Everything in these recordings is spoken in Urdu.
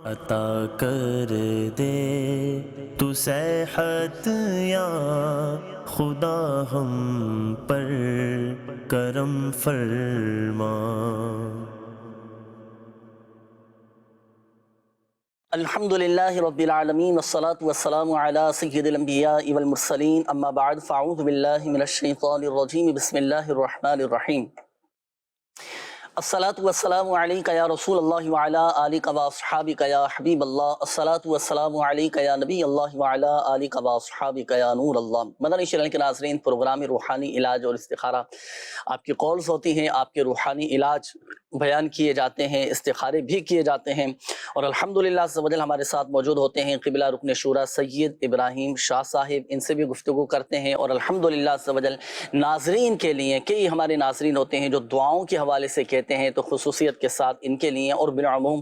عطا کر دے تو صحت یا خدا ہم پر کرم فرما۔ الحمدللہ رب العالمین والصلاة والسلام علی سید الانبیاء والمرسلین، اما بعد فاعوذ باللہ من الشیطان الرجیم، بسم اللہ الرحمن الرحیم۔ الصلاة والسلام علیکہ یا رسول اللہ وعلی آلکہ واصحابکہ یا حبیب اللہ، الصلاة والسلام علیکہ یا نبی اللہ وعلی آلکہ واصحابکہ یا نور اللہ۔ مدنی چینل کے ناظرین، پروگرام روحانی علاج اور استخارہ آپ کی کالز ہوتی ہیں، آپ کے روحانی علاج بیان کیے جاتے ہیں، استخارے بھی کیے جاتے ہیں، اور الحمدللہ عز و جل ہمارے ساتھ موجود ہوتے ہیں قبلہ رکن شورا سید ابراہیم شاہ صاحب، ان سے بھی گفتگو کرتے ہیں، اور الحمدللہ عز و جل ناظرین کے لیے کئی ہمارے ناظرین ہوتے ہیں جو دعاؤں کے حوالے سے کہتے ہیں، تو خصوصیت کے ساتھ ان کے لیے اور بالعموم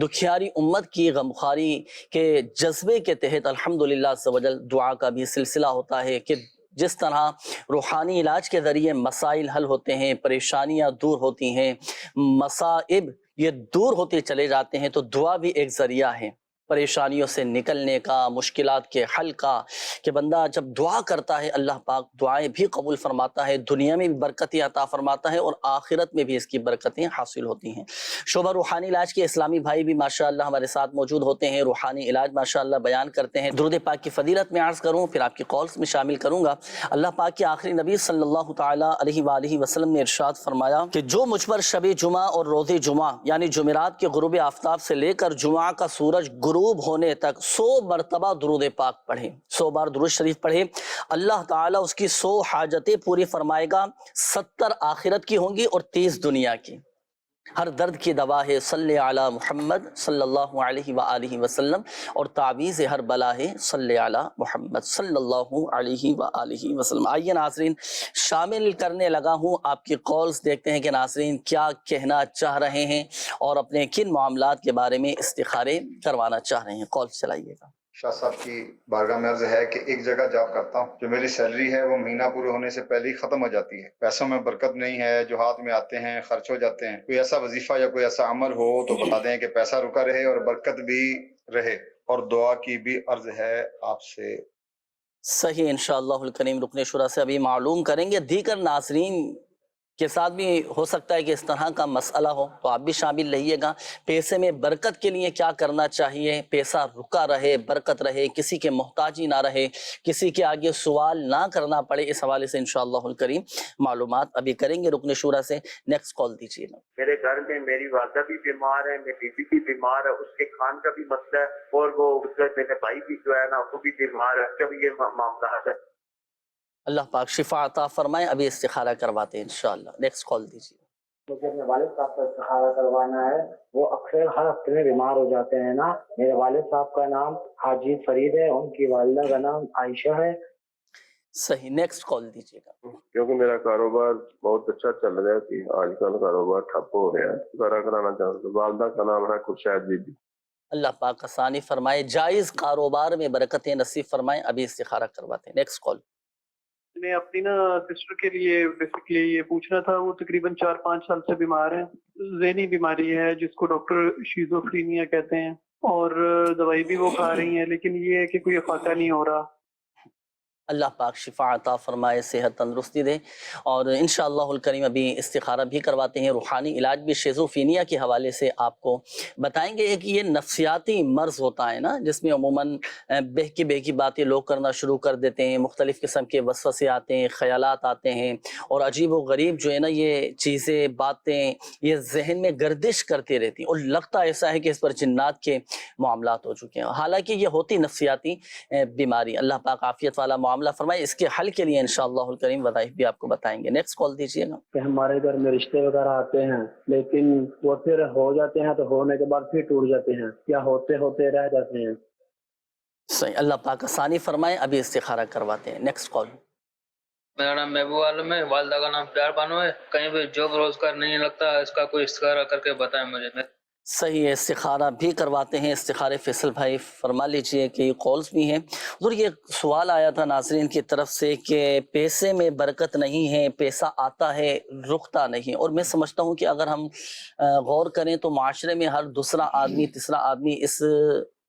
دکھیاری امت کی غمخواری کے جذبے کے تحت الحمدللہ عز و جل دعا کا بھی سلسلہ ہوتا ہے کہ جس طرح روحانی علاج کے ذریعے مسائل حل ہوتے ہیں، پریشانیاں دور ہوتی ہیں، مصائب یہ دور ہوتے چلے جاتے ہیں، تو دعا بھی ایک ذریعہ ہے پریشانیوں سے نکلنے کا، مشکلات کے حل کا، کہ بندہ جب دعا کرتا ہے اللہ پاک دعائیں بھی قبول فرماتا ہے، دنیا میں بھی برکتیں عطا فرماتا ہے، اور آخرت میں بھی اس کی برکتیں حاصل ہوتی ہیں۔ شعبہ روحانی علاج کے اسلامی بھائی بھی ماشاءاللہ ہمارے ساتھ موجود ہوتے ہیں، روحانی علاج ماشاءاللہ بیان کرتے ہیں۔ درود پاک کی فضیلت میں عرض کروں، پھر آپ کی کالز میں شامل کروں گا۔ اللہ پاک کے آخری نبی صلی اللہ تعالیٰ علیہ وآلہ وسلم نے ارشاد فرمایا کہ جو مجھ پر شب جمعہ اور روز جمعہ یعنی جمعرات کے غروب آفتاب سے لے کر جمعہ کا سورج غروب ہونے تک 100 مرتبہ درود پاک پڑھے، 100 بار درود شریف پڑھے، اللہ تعالیٰ اس کی 100 حاجتیں پوری فرمائے گا، 70 آخرت کی ہوں گی اور 30 دنیا کی۔ ہر درد کی دوا ہے صلی علی محمد صلی اللہ علیہ وآلہ وسلم، اور تعویذ ہر بلا ہے صلی علی محمد صلی اللہ علیہ وآلہ وسلم۔ آئیے ناظرین، شامل کرنے لگا ہوں آپ کی کالز، دیکھتے ہیں کہ ناظرین کیا کہنا چاہ رہے ہیں اور اپنے کن معاملات کے بارے میں استخارے کروانا چاہ رہے ہیں۔ کالز چلائیے گا۔ شاہ صاحب کی بارگاہ میں عرض ہے کہ ایک جگہ جاب کرتا ہوں، جو میری سیلری ہے وہ مہینہ پورے ہونے سے پہلے ہی ختم ہو جاتی ہے، پیسوں میں برکت نہیں ہے، جو ہاتھ میں آتے ہیں خرچ ہو جاتے ہیں۔ کوئی ایسا وظیفہ یا کوئی ایسا عمل ہو تو بتا دیں کہ پیسہ رکا رہے اور برکت بھی رہے، اور دعا کی بھی عرض ہے آپ سے۔ صحیح، انشاءاللہ الکریم رکن شورا سے ابھی معلوم کریں گے، دیگر ناظرین کے ساتھ بھی ہو سکتا ہے کہ اس طرح کا مسئلہ ہو، تو آپ بھی شامل رہیے گا۔ پیسے میں برکت کے لیے کیا کرنا چاہیے، پیسہ رکا رہے، برکت رہے، کسی کے محتاجی نہ رہے، کسی کے آگے سوال نہ کرنا پڑے، اس حوالے سے انشاءاللہ الکریم معلومات ابھی کریں گے رکن شورا سے۔ نیکسٹ کال دیجیے نا۔ میرے گھر میں میری والدہ بھی بیمار ہے، میری بیوی بھی بیمار ہے، اس کے کھان کا بھی مسئلہ ہے، اور وہ میرے بھائی بھی جو ہے نا وہ بھی بیمار ہے، جب یہ معاملات ہے۔ اللہ پاک شفا عطا فرمائے، ابھی استخارہ کرواتے ہیں انشاءاللہ۔ نیکسٹ کال دیجیے۔ مجھے اپنے والد صاحب کا استخارہ کروانا ہے، وہ اکثر ہر ہفتے میں بیمار ہو جاتے ہیں نا۔ میرے والد صاحب کا نام حاجی فرید ہے، ان کی والدہ کا نام عائشہ ہے۔ صحیح، نیکسٹ کال دیجیے گا۔ کیونکہ میرا کاروبار بہت اچھا چل رہا ہے کہ آج کل کاروبار ٹھپ ہو رہا ہے، استخارہ کرانا چاہتا ہوں۔ والدہ کا نام ہے خورشید بی بی۔ اللہ پاک آسانی فرمائے، جائز کاروبار میں برکتیں نصیب فرمائے، ابھی استخارہ کرواتے ہیں۔ Next call. میں اپنی سسٹر کے لیے بیسکلی یہ پوچھنا تھا، وہ تقریباً 4-5 سال سے بیمار ہیں، ذہنی بیماری ہے جس کو ڈاکٹر شیزوفرینیا کہتے ہیں، اور دوائی بھی وہ کھا رہی ہیں، لیکن یہ ہے کہ کوئی افاقہ نہیں ہو رہا۔ اللہ پاک شفا عطا فرمائے، صحت تندرستی دے، اور انشاءاللہ الکریم ابھی استخارہ بھی کرواتے ہیں۔ روحانی علاج بھی شیزوفرینیا کے حوالے سے آپ کو بتائیں گے۔ ایک یہ نفسیاتی مرض ہوتا ہے نا، جس میں عموماً بہکی باتیں لوگ کرنا شروع کر دیتے ہیں، مختلف قسم کے وسوسے آتے ہیں، خیالات آتے ہیں، اور عجیب و غریب جو ہے نا یہ چیزیں، باتیں یہ ذہن میں گردش کرتی رہتی ہیں، اور لگتا ایسا ہے کہ اس پر جنات کے معاملات ہو چکے ہیں، حالانکہ یہ ہوتی نفسیاتی بیماری۔ اللہ پاک عافیت والا معاملہ فرمائے۔ اس کے حل کے لیے انشاءاللہ الکریم وظائف بھی آپ کو بتائیں گے۔ نیکسٹ کال دیجیے گا۔ کہ ہمارے گھر میں رشتے وغیرہ آتے ہیں، لیکن وہ پھر ہو جاتے ہیں، تو ہونے کے بعد پھر ٹوٹ جاتے ہیں، یا ہوتے ہوتے رہ جاتے ہیں۔ صحیح، اللہ پاک آسانی فرمائے، ابھی استخارہ کرواتے ہیں۔ Next call. میرا نام محبوب عالم ہے، والدہ کا نام پیار بانو ہے، کہیں بھی جاب روزگار نہیں لگتا، اس کا کوئی استخارہ کر کے بتائیں مجھے۔ صحیح ہے، استخارہ بھی کرواتے ہیں. استخارے فیصل بھائی فرما لیجئے کہ کالز بھی ہیں. حضور یہ سوال آیا تھا ناظرین کی طرف سے کہ پیسے میں برکت نہیں ہے، پیسہ آتا ہے رکتا نہیں. اور میں سمجھتا ہوں کہ اگر ہم غور کریں تو معاشرے میں ہر دوسرا آدمی تیسرا آدمی اس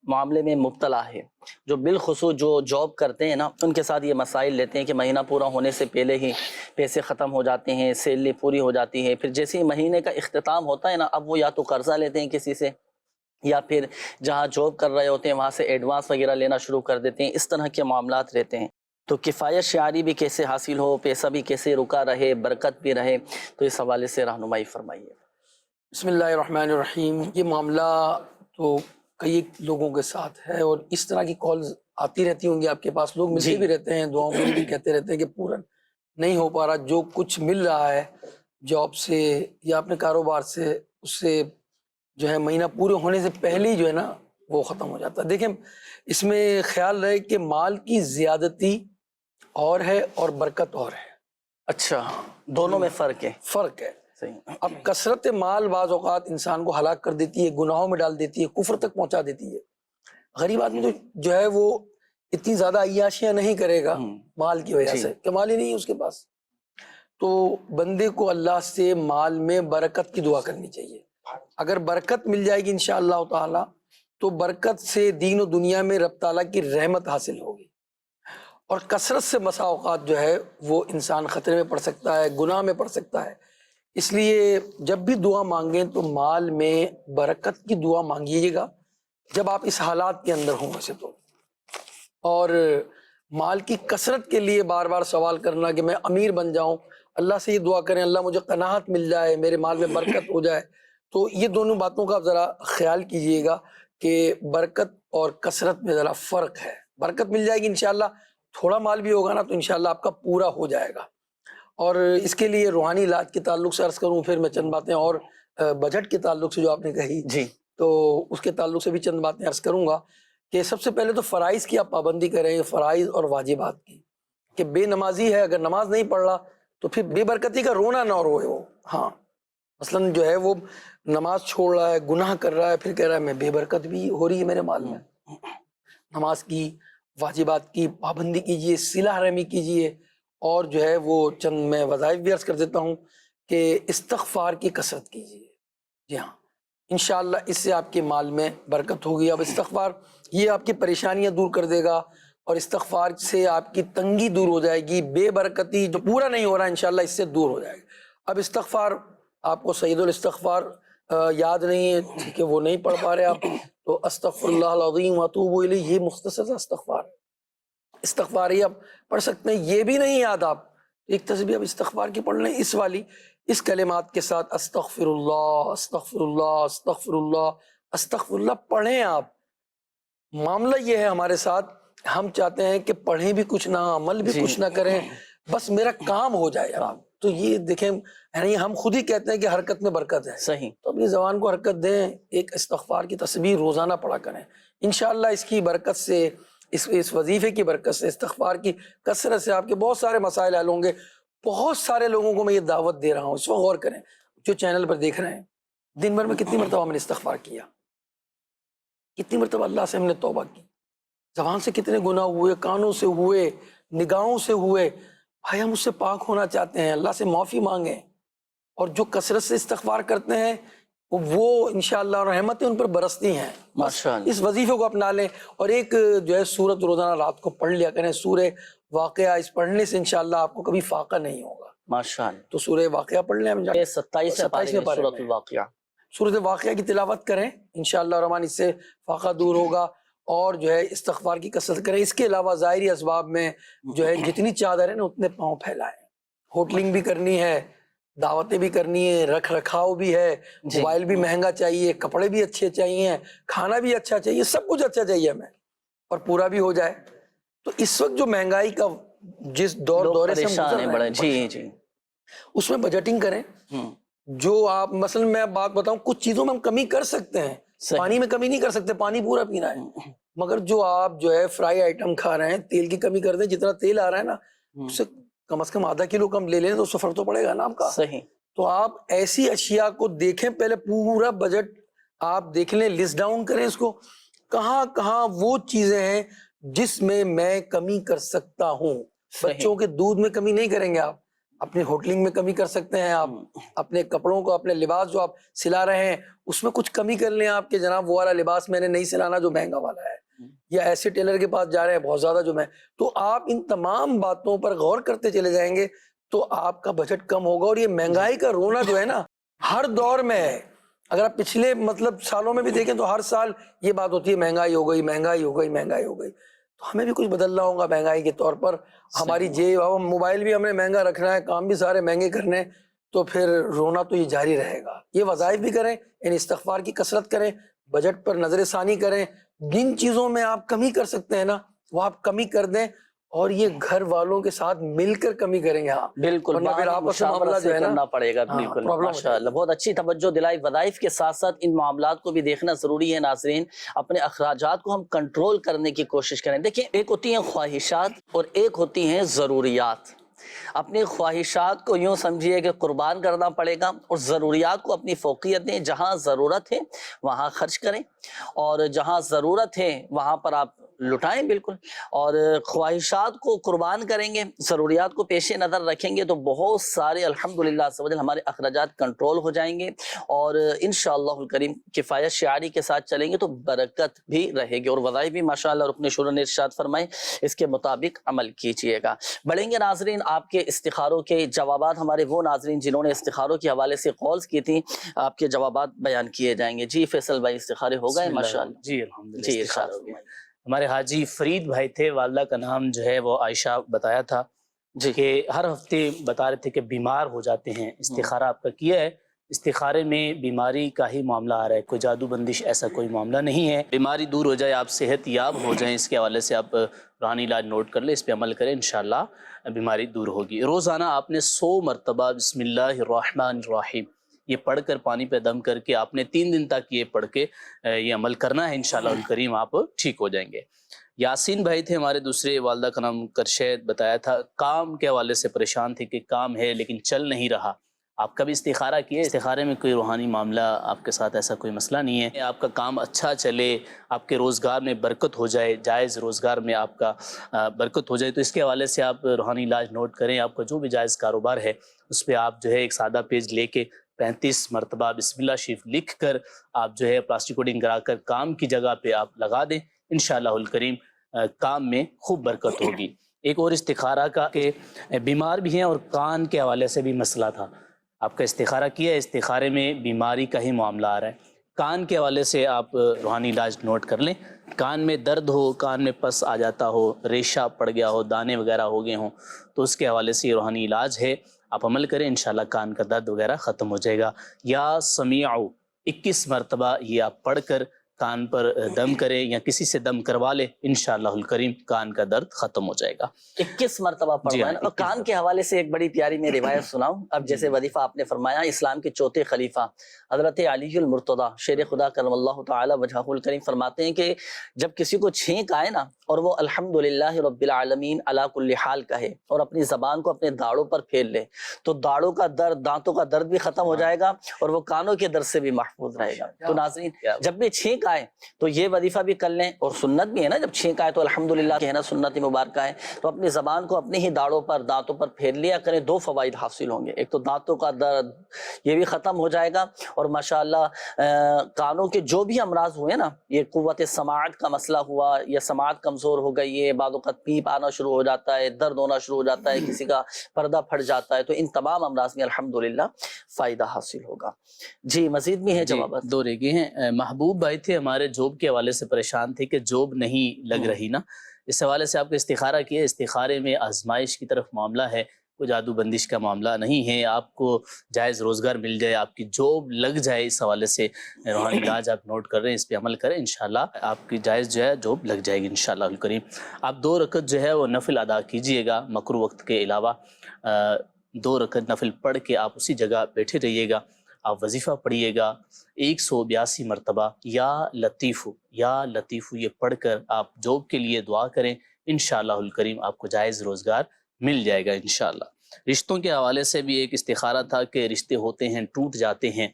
معاملے میں مبتلا ہے. جو بالخصوص جو جاب کرتے ہیں نا، ان کے ساتھ یہ مسائل لیتے ہیں کہ مہینہ پورا ہونے سے پہلے ہی پیسے ختم ہو جاتے ہیں، سیلری پوری ہو جاتی ہے. پھر جیسے ہی مہینے کا اختتام ہوتا ہے نا، اب وہ یا تو قرضہ لیتے ہیں کسی سے، یا پھر جہاں جاب کر رہے ہوتے ہیں وہاں سے ایڈوانس وغیرہ لینا شروع کر دیتے ہیں. اس طرح کے معاملات رہتے ہیں. تو کفایت شعاری بھی کیسے حاصل ہو، پیسہ بھی کیسے رکا رہے، برکت بھی رہے، تو اس حوالے سے رہنمائی فرمائیے. بسم اللہ الرحمن الرحیم. یہ معاملہ تو کئی لوگوں کے ساتھ ہے اور اس طرح کی کالز آتی رہتی ہوں گی آپ کے پاس. لوگ ملتے بھی رہتے ہیں، دعاؤں میں بھی کہتے رہتے ہیں کہ پورا نہیں ہو پا رہا، جو کچھ مل رہا ہے جاب سے یا اپنے کاروبار سے، اس سے جو ہے مہینہ پورے ہونے سے پہلے ہی جو ہے نا وہ ختم ہو جاتا ہے. دیکھیں اس میں خیال رہے کہ مال کی زیادتی اور ہے اور برکت اور ہے. اچھا، دونوں میں فرق ہے. فرق ہے. صحیح. اب کثرت مال بعض اوقات انسان کو ہلاک کر دیتی ہے، گناہوں میں ڈال دیتی ہے، کفر تک پہنچا دیتی ہے. غریب آدمی تو جو ہے وہ اتنی زیادہ عیاشیاں نہیں کرے گا مال کی وجہ سے کہ مال ہی نہیں ہے اس کے پاس. تو بندے کو اللہ سے مال میں برکت کی دعا کرنی چاہیے. اگر برکت مل جائے گی انشاءاللہ تعالی تو برکت سے دین و دنیا میں رب تعالیٰ کی رحمت حاصل ہوگی. اور کثرت سے بسا اوقات جو ہے وہ انسان خطرے میں پڑ سکتا ہے، گناہ میں پڑ سکتا ہے. اس لیے جب بھی دعا مانگیں تو مال میں برکت کی دعا مانگیے گا جب آپ اس حالات کے اندر ہوں. ویسے تو اور مال کی کثرت کے لیے بار بار سوال کرنا کہ میں امیر بن جاؤں، اللہ سے یہ دعا کریں اللہ مجھے قناعت مل جائے، میرے مال میں برکت ہو جائے. تو یہ دونوں باتوں کا آپ ذرا خیال کیجئے گا کہ برکت اور کثرت میں ذرا فرق ہے. برکت مل جائے گی انشاءاللہ، تھوڑا مال بھی ہوگا نا تو انشاءاللہ آپ کا پورا ہو جائے گا. اور اس کے لیے روحانی علاج کے تعلق سے عرض کروں، پھر میں چند باتیں اور بجٹ کے تعلق سے جو آپ نے کہی تو اس کے تعلق سے بھی چند باتیں عرض کروں گا. کہ سب سے پہلے تو فرائض کی آپ پابندی کریں، فرائض اور واجبات کی. کہ بے نمازی ہے، اگر نماز نہیں پڑھ رہا تو پھر بے برکتی کا رونا نہ روئے وہ. ہاں مثلاً جو ہے وہ نماز چھوڑ رہا ہے، گناہ کر رہا ہے، پھر کہہ رہا ہے میں بے برکت بھی ہو رہی ہے میرے مال میں. نماز کی، واجبات کی پابندی کیجئے، صلہ رحمی کیجئے. اور جو ہے وہ چند میں وظائف بھی عرض کر دیتا ہوں کہ استغفار کی کثرت کیجئے. جی ہاں انشاءاللہ اس سے آپ کے مال میں برکت ہوگی. اب استغفار یہ آپ کی پریشانیاں دور کر دے گا اور استغفار سے آپ کی تنگی دور ہو جائے گی. بے برکتی جو پورا نہیں ہو رہا انشاءاللہ اس سے دور ہو جائے گا. اب استغفار آپ کو سید الاستغفار یاد نہیں ہے کہ وہ نہیں پڑھ پا رہے آپ، تو استغفر اللہ العظیم واتوب الیہ یہ مختصر سا استغفار ہے. استغفار یہ آپ پڑھ سکتے ہیں. یہ بھی نہیں یاد آپ ایک تسبیح اب استغفار کی پڑھ لیں اس والی، اس کلمات کے ساتھ استغفر اللہ استغفر اللہ استغفر اللہ استغفر اللہ پڑھیں آپ. معاملہ یہ ہے ہمارے ساتھ، ہم چاہتے ہیں کہ پڑھیں بھی کچھ نہ، عمل بھی کچھ نہ کریں، بس میرا کام ہو جائے. تو یہ دیکھیں یعنی ہم خود ہی کہتے ہیں کہ حرکت میں برکت ہے. صحیح. تو اپنی زبان کو حرکت دیں، ایک استغفار کی تسبیح روزانہ پڑھا کریں. انشاءاللہ اس کی برکت سے، اس وظیفے کی برکت سے، استغفار کی کثرت سے آپ کے بہت سارے مسائل حل ہوں گے. بہت سارے لوگوں کو میں یہ دعوت دے رہا ہوں، اس وقت غور کریں جو چینل پر دیکھ رہے ہیں، دن بھر میں کتنی مرتبہ ہم نے استغفار کیا، کتنی مرتبہ اللہ سے ہم نے توبہ کی، زبان سے کتنے گناہ ہوئے، کانوں سے ہوئے، نگاہوں سے ہوئے. بھائی ہم اس سے پاک ہونا چاہتے ہیں، اللہ سے معافی مانگیں. اور جو کثرت سے استغفار کرتے ہیں وہ انشاءاللہ رحمتیں ان پر برستی ہیں. ماشاءاللہ اس وظیفے کو اپنا لیں. اور ایک جو ہے سورت روزانہ رات کو پڑھ لیا کریں، سورہ واقعہ. اس پڑھنے سے انشاءاللہ آپ کو کبھی فاقہ نہیں ہوگا. ماشاءاللہ. تو سورہ واقعہ پڑھ لیں. ہم 27 پارے میں سورۃ الواقعہ، سورۃ واقعہ کی تلاوت کریں انشاءاللہ الرحمن، اس سے فاقہ دور ہوگا. اور جو ہے استغفار کی کثرت کریں. اس کے علاوہ ظاہری اسباب میں جو ہے جتنی چادر ہے نا اتنے پاؤں پھیلائیں. ہوٹلنگ بھی کرنی ہے، دعوتیں بھی کرنی ہے، رکھ رکھاؤ بھی ہے، موبائل بھی مہنگا چاہیے، کپڑے بھی اچھے چاہیے، کھانا بھی اچھا چاہیے، سب کچھ اچھا چاہیے ہمیں، اور پورا بھی ہو جائے. تو اس وقت جو مہنگائی کا جس دورے سے ہم گزر رہے ہیں اس میں بجٹنگ کریں. جو آپ مثلا میں بات بتاؤں، کچھ چیزوں میں ہم کمی کر سکتے ہیں، پانی میں کمی نہیں کر سکتے، پانی پورا پینا ہے. مگر جو آپ جو ہے فرائی آئٹم کھا رہے ہیں، تیل کی کمی کر دیں. جتنا تیل آ رہا ہے نا اس سے کم از کم آدھا کلو کم لے لیں تو سفر تو پڑے گا نا آپ کا. صحیح. تو آپ ایسی اشیاء کو دیکھیں، پہلے پورا بجٹ آپ دیکھ لیں، لسٹ ڈاؤن کریں اس کو، کہاں کہاں وہ چیزیں ہیں جس میں میں کمی کر سکتا ہوں. بچوں کے دودھ میں کمی نہیں کریں گے آپ، اپنی ہوٹلنگ میں کمی کر سکتے ہیں آپ، اپنے کپڑوں کو، اپنے لباس جو آپ سلا رہے ہیں اس میں کچھ کمی کر لیں آپ کہ جناب وہ والا لباس میں نے نہیں سلانا جو مہنگا والا ہے، یا ایسے ٹیلر کے پاس جا رہے ہیں بہت زیادہ جو میں. تو آپ ان تمام باتوں پر غور کرتے چلے جائیں گے تو آپ کا بجٹ کم ہوگا. اور یہ مہنگائی کا رونا جو ہے نا ہر دور میں ہے. اگر آپ پچھلے سالوں میں بھی دیکھیں تو ہر سال یہ بات ہوتی ہے مہنگائی ہو گئی، مہنگائی ہو گئی، مہنگائی ہو گئی. تو ہمیں بھی کچھ بدلنا ہوگا مہنگائی کے طور پر. ہماری موبائل بھی ہم نے مہنگا رکھنا ہے، کام بھی سارے مہنگے کرنے، تو پھر رونا تو یہ جاری رہے گا. یہ وظائف بھی کریں، یعنی استغفار کی کثرت کریں، بجٹ پر نظر ثانی کریں. جن چیزوں میں آپ کمی کر سکتے ہیں نا وہ آپ کمی کر دیں، اور یہ گھر والوں کے ساتھ مل کر کمی کریں گے. ہاں بالکل، مشاورت سے کرنا پڑے گا. بالکل ماشاءاللہ، بہت اچھی توجہ دلائی. وظائف کے ساتھ ساتھ ان معاملات کو بھی دیکھنا ضروری ہے. ناظرین، اپنے اخراجات کو ہم کنٹرول کرنے کی کوشش کریں. دیکھیں، ایک ہوتی ہیں خواہشات اور ایک ہوتی ہیں ضروریات. اپنی خواہشات کو یوں سمجھیے کہ قربان کرنا پڑے گا، اور ضروریات کو اپنی فوقیت دیں. جہاں ضرورت ہے وہاں خرچ کریں، اور جہاں ضرورت ہے وہاں پر آپ لٹائیں. بالکل. اور خواہشات کو قربان کریں گے، ضروریات کو پیش نظر رکھیں گے تو بہت سارے الحمدللہ ہمارے اخراجات کنٹرول ہو جائیں گے، اور انشاءاللہ الکریم کفایت شعاری کے ساتھ چلیں گے تو برکت بھی رہے گی. اور وظائف بھی ماشاءاللہ رکن شورا نے ارشاد فرمائے اس کے مطابق عمل کیجئے گا. بڑھیں گے ناظرین آپ کے استخاروں کے جوابات. ہمارے وہ ناظرین جنہوں نے استخاروں کے حوالے سے کالز کی تھی، آپ کے جوابات بیان کیے جائیں گے. جی فیصل بھائی، استخارے ہو گئے ماشاءاللہ؟ جی الحمدللہ جی استخارہ ہو گیا. ہمارے حاجی فرید بھائی تھے، والدہ کا نام جو ہے وہ عائشہ بتایا تھا کہ ہر ہفتے بتا رہے تھے کہ بیمار ہو جاتے ہیں. استخارہ آپ کا کیا ہے، استخارے میں بیماری کا ہی معاملہ آ رہا ہے، کوئی جادو بندش ایسا کوئی معاملہ نہیں ہے. بیماری دور ہو جائے، آپ صحت یاب ہو جائیں، اس کے حوالے سے آپ روحانی علاج نوٹ کر لیں، اس پہ عمل کریں، انشاءاللہ بیماری دور ہوگی. روزانہ آپ نے 100 مرتبہ بسم اللہ الرحمن الرحیم یہ پڑھ کر، پانی پہ دم کر کے آپ نے 3 دن تک یہ پڑھ کے یہ عمل کرنا ہے. انشاءاللہ الکریم آپ ٹھیک ہو جائیں گے. یاسین بھائی تھے ہمارے دوسرے، والدہ کا نام کرشید بتایا تھا، کام کے حوالے سے پریشان تھے کہ کام ہے لیکن چل نہیں رہا. آپ کا بھی استخارہ کیے، استخارے میں کوئی روحانی معاملہ آپ کے ساتھ ایسا کوئی مسئلہ نہیں ہے. آپ کا کام اچھا چلے، آپ کے روزگار میں برکت ہو جائے، جائز روزگار میں آپ کا برکت ہو جائے، تو اس کے حوالے سے آپ روحانی علاج نوٹ کریں. آپ کا جو بھی جائز کاروبار ہے اس پہ آپ جو ہے ایک سادہ پیج لے کے 35 مرتبہ بسم اللہ شریف لکھ کر آپ جو ہے پلاسٹک کوڈنگ کرا کر کام کی جگہ پہ آپ لگا دیں، انشاءاللہ الکریم کام میں خوب برکت ہوگی. ایک اور استخارہ کا کہ بیمار بھی ہیں اور کان کے حوالے سے بھی مسئلہ تھا. آپ کا استخارہ کیا ہے، استخارے میں بیماری کا ہی معاملہ آ رہا ہے. کان کے حوالے سے آپ روحانی علاج نوٹ کر لیں. کان میں درد ہو، کان میں پس آ جاتا ہو، ریشہ پڑ گیا ہو، دانے وغیرہ ہو گئے ہوں، تو اس کے حوالے سے یہ روحانی علاج ہے، آپ عمل کریں، انشاءاللہ کان کا درد وغیرہ ختم ہو جائے گا. یا سمیعو 21 مرتبہ یہ آپ پڑھ کر کان پر دم کریں یا کسی سے دم کروا لے، انشاءاللہ الکریم کان کا درد ختم ہو جائے گا. 21 مرتبہ پڑھنا ہے. اور کان کے حوالے سے ایک بڑی پیاری میں روایت سناؤں. اب جیسے وظیفہ آپ نے فرمایا، اسلام کے چوتھے خلیفہ حضرت علی المرتضیٰ شیر خدا کرم اللہ تعالی وجہہ الکریم فرماتے ہیں کہ جب کسی کو چھینک آئے نا اور وہ الحمدللہ رب العالمین علی کل حال کہے اور اپنی زبان کو اپنے داڑوں پر پھیر لے تو داڑوں کا درد، دانتوں کا درد بھی ختم ہو جائے گا اور وہ کانوں کے درد سے بھی محفوظ رہے گا. تو ناظرین جب بھی چھینک آئے تو یہ وظیفہ بھی کر لیں. اور سنت بھی ہے نا، جب چھینک آئے تو الحمدللہ کہنا سنت مبارکہ ہے. تو اپنی زبان کو اپنی ہی داڑوں پر، دانتوں پر پھیر لیا کریں. 2 فوائد حاصل ہوں گے. ایک تو دانتوں کا درد یہ بھی ختم ہو جائے گا، اور ماشاءاللہ کانوں کے جو بھی امراض ہوئے نا، یہ قوت سماعت کا مسئلہ ہوا یا سماعت کمزور ہو گئی ہے، بعض اوقات پیپ آنا شروع ہو جاتا ہے، درد ہونا شروع ہو جاتا ہے، کسی کا پردہ پھٹ جاتا ہے، تو ان تمام امراض میں الحمدللہ فائدہ حاصل ہوگا. جی مزید بھی ہیں جوابات؟ 2 رہ گئے ہیں. محبوب بھائی تھے ہمارے، جاب کے حوالے سے پریشان تھے کہ جاب نہیں لگ رہی نا، اس حوالے سے آپ کا استخارہ کیا. استخارے میں آزمائش کی طرف معاملہ ہے، کوئی جادو بندش کا معاملہ نہیں ہے. آپ کو جائز روزگار مل جائے، آپ کی جاب لگ جائے، اس حوالے سے روحانی علاج آپ نوٹ کر رہے ہیں، اس پہ عمل کریں، انشاءاللہ آپ کی جائز جو ہے جاب لگ جائے گی انشاءاللہ الکریم. آپ 2 رکعت جو ہے وہ نفل ادا کیجئے گا مکروہ وقت کے علاوہ. 2 رکعت نفل پڑھ کے آپ اسی جگہ بیٹھے رہیے گا. آپ وظیفہ پڑھیے گا 182 مرتبہ یا لطیفو یا لطیفو یہ پڑھ کر آپ جاب کے لیے دعا کریں، انشاءاللہ الکریم آپ کو جائز روزگار مل جائے گا انشاءاللہ. رشتوں کے حوالے سے بھی ایک استخارہ تھا کہ رشتے ہوتے ہیں ٹوٹ جاتے ہیں،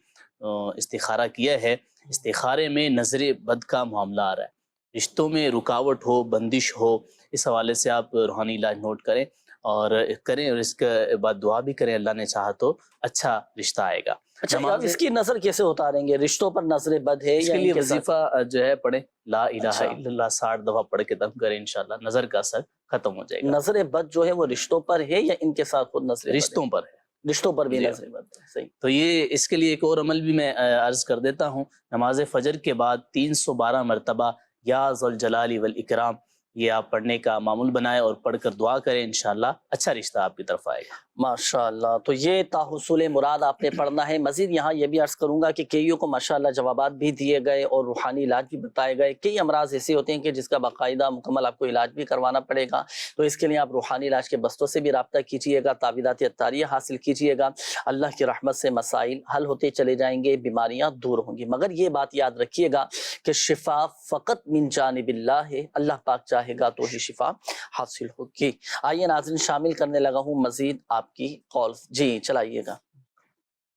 استخارہ کیا ہے استخارے میں نظر بد کا معاملہ آ رہا ہے، رشتوں میں رکاوٹ ہو، بندش ہو، اس حوالے سے آپ روحانی علاج نوٹ کریں اور کریں، اور اس کے بعد دعا بھی کریں، اللہ نے چاہا تو اچھا رشتہ آئے گا۔ اچھا اب اس کی نظر کیسے اتاریں گے؟ رشتوں پر نظر بد ہے اس یا کے لیے ان کے ساتھ؟ وظیفہ جو ہے پڑھیں، لا الہ اچھا، الا اللہ 60 دفعہ پڑھ کے دم کریں، انشاءاللہ نظر کا اثر ختم ہو جائے گا۔ نظر بد جو ہے وہ رشتوں پر ہے یا ان کے ساتھ خود نظر بد ہے؟ رشتوں پر ہے، رشتوں پر بھی جی۔ نظر بد ہے، صحیح۔ تو یہ اس کے لیے ایک اور عمل بھی میں عرض کر دیتا ہوں، نماز فجر کے بعد 312 مرتبہ یا ذوالجلال والاکرام یہ آپ پڑھنے کا معمول بنائیں اور پڑھ کر دعا کریں، انشاءاللہ اچھا رشتہ آپ کی طرف آئے گا۔ ماشاءاللہ، تو یہ تحصل مراد آپ نے پڑھنا ہے۔ مزید یہاں یہ بھی عرض کروں گا کہ کئیوں کو ماشاءاللہ جوابات بھی دیے گئے اور روحانی علاج بھی بتائے گئے۔ کئی امراض ایسے ہوتے ہیں کہ جس کا باقاعدہ مکمل آپ کو علاج بھی کروانا پڑے گا، تو اس کے لیے آپ روحانی علاج کے بستوں سے بھی رابطہ کیجیے گا، تعویذات عطاریہ حاصل کیجیے گا، اللہ کی رحمت سے مسائل حل ہوتے چلے جائیں گے، بیماریاں دور ہوں گی۔ مگر یہ بات یاد رکھیے گا کہ شفا فقط من جانب اللہ ہے، اللہ پاک چاہے گا تو ہی شفا حاصل ہوگی۔ آئیے ناظرین، شامل کرنے لگا ہوں مزید آپ کی کالز، جی چلائیے گا۔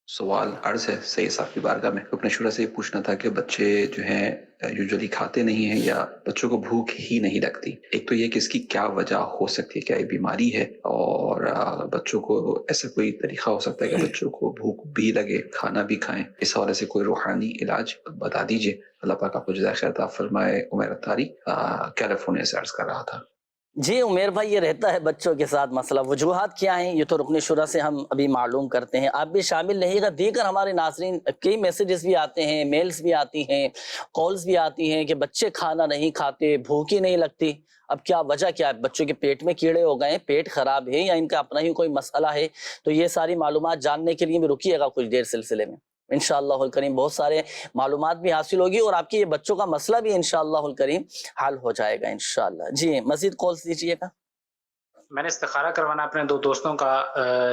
سوال عرض ہے سید صاحب کی بارگاہ میں، اپنے شورا سے یہ پوچھنا تھا کہ بچے جو ہیں یوزلی کھاتے نہیں ہیں یا بچوں کو بھوک ہی نہیں لگتی، ایک تو یہ کہ اس کی کیا وجہ ہو سکتی ہے، کیا یہ بیماری ہے، اور بچوں کو ایسا کوئی طریقہ ہو سکتا ہے کہ بچوں کو بھوک بھی لگے کھانا بھی کھائیں، اس حوالے سے کوئی روحانی علاج بتا دیجئے، اللہ پاک آپ کو جزائے خیر عطا فرمائے۔ عمیر اتاری کیلیفورنیا سے عرض کر رہا تھا۔ جی عمیر بھائی، یہ رہتا ہے بچوں کے ساتھ مسئلہ، وجوہات کیا ہیں یہ تو رکن شورا سے ہم ابھی معلوم کرتے ہیں، آپ بھی شامل رہیے گا۔ دیگر ہمارے ناظرین کئی میسیجز بھی آتے ہیں، میلز بھی آتی ہیں، کالز بھی آتی ہیں کہ بچے کھانا نہیں کھاتے، بھوک ہی نہیں لگتی۔ اب کیا وجہ کیا ہے؟ بچوں کے پیٹ میں کیڑے ہو گئے ہیں، پیٹ خراب ہے، یا ان کا اپنا ہی کوئی مسئلہ ہے؟ تو یہ ساری معلومات جاننے کے لیے بھی رکیے گا کچھ دیر سلسلے میں، انشاءاللہ الکریم بہت سارے معلومات بھی حاصل ہوگی اور آپ کے یہ بچوں کا مسئلہ بھی انشاءاللہ الکریم حل ہو جائے گا انشاءاللہ۔ جی مزید کالز دیجیے گا۔ میں نے استخارہ کروانا اپنے دو دوستوں کا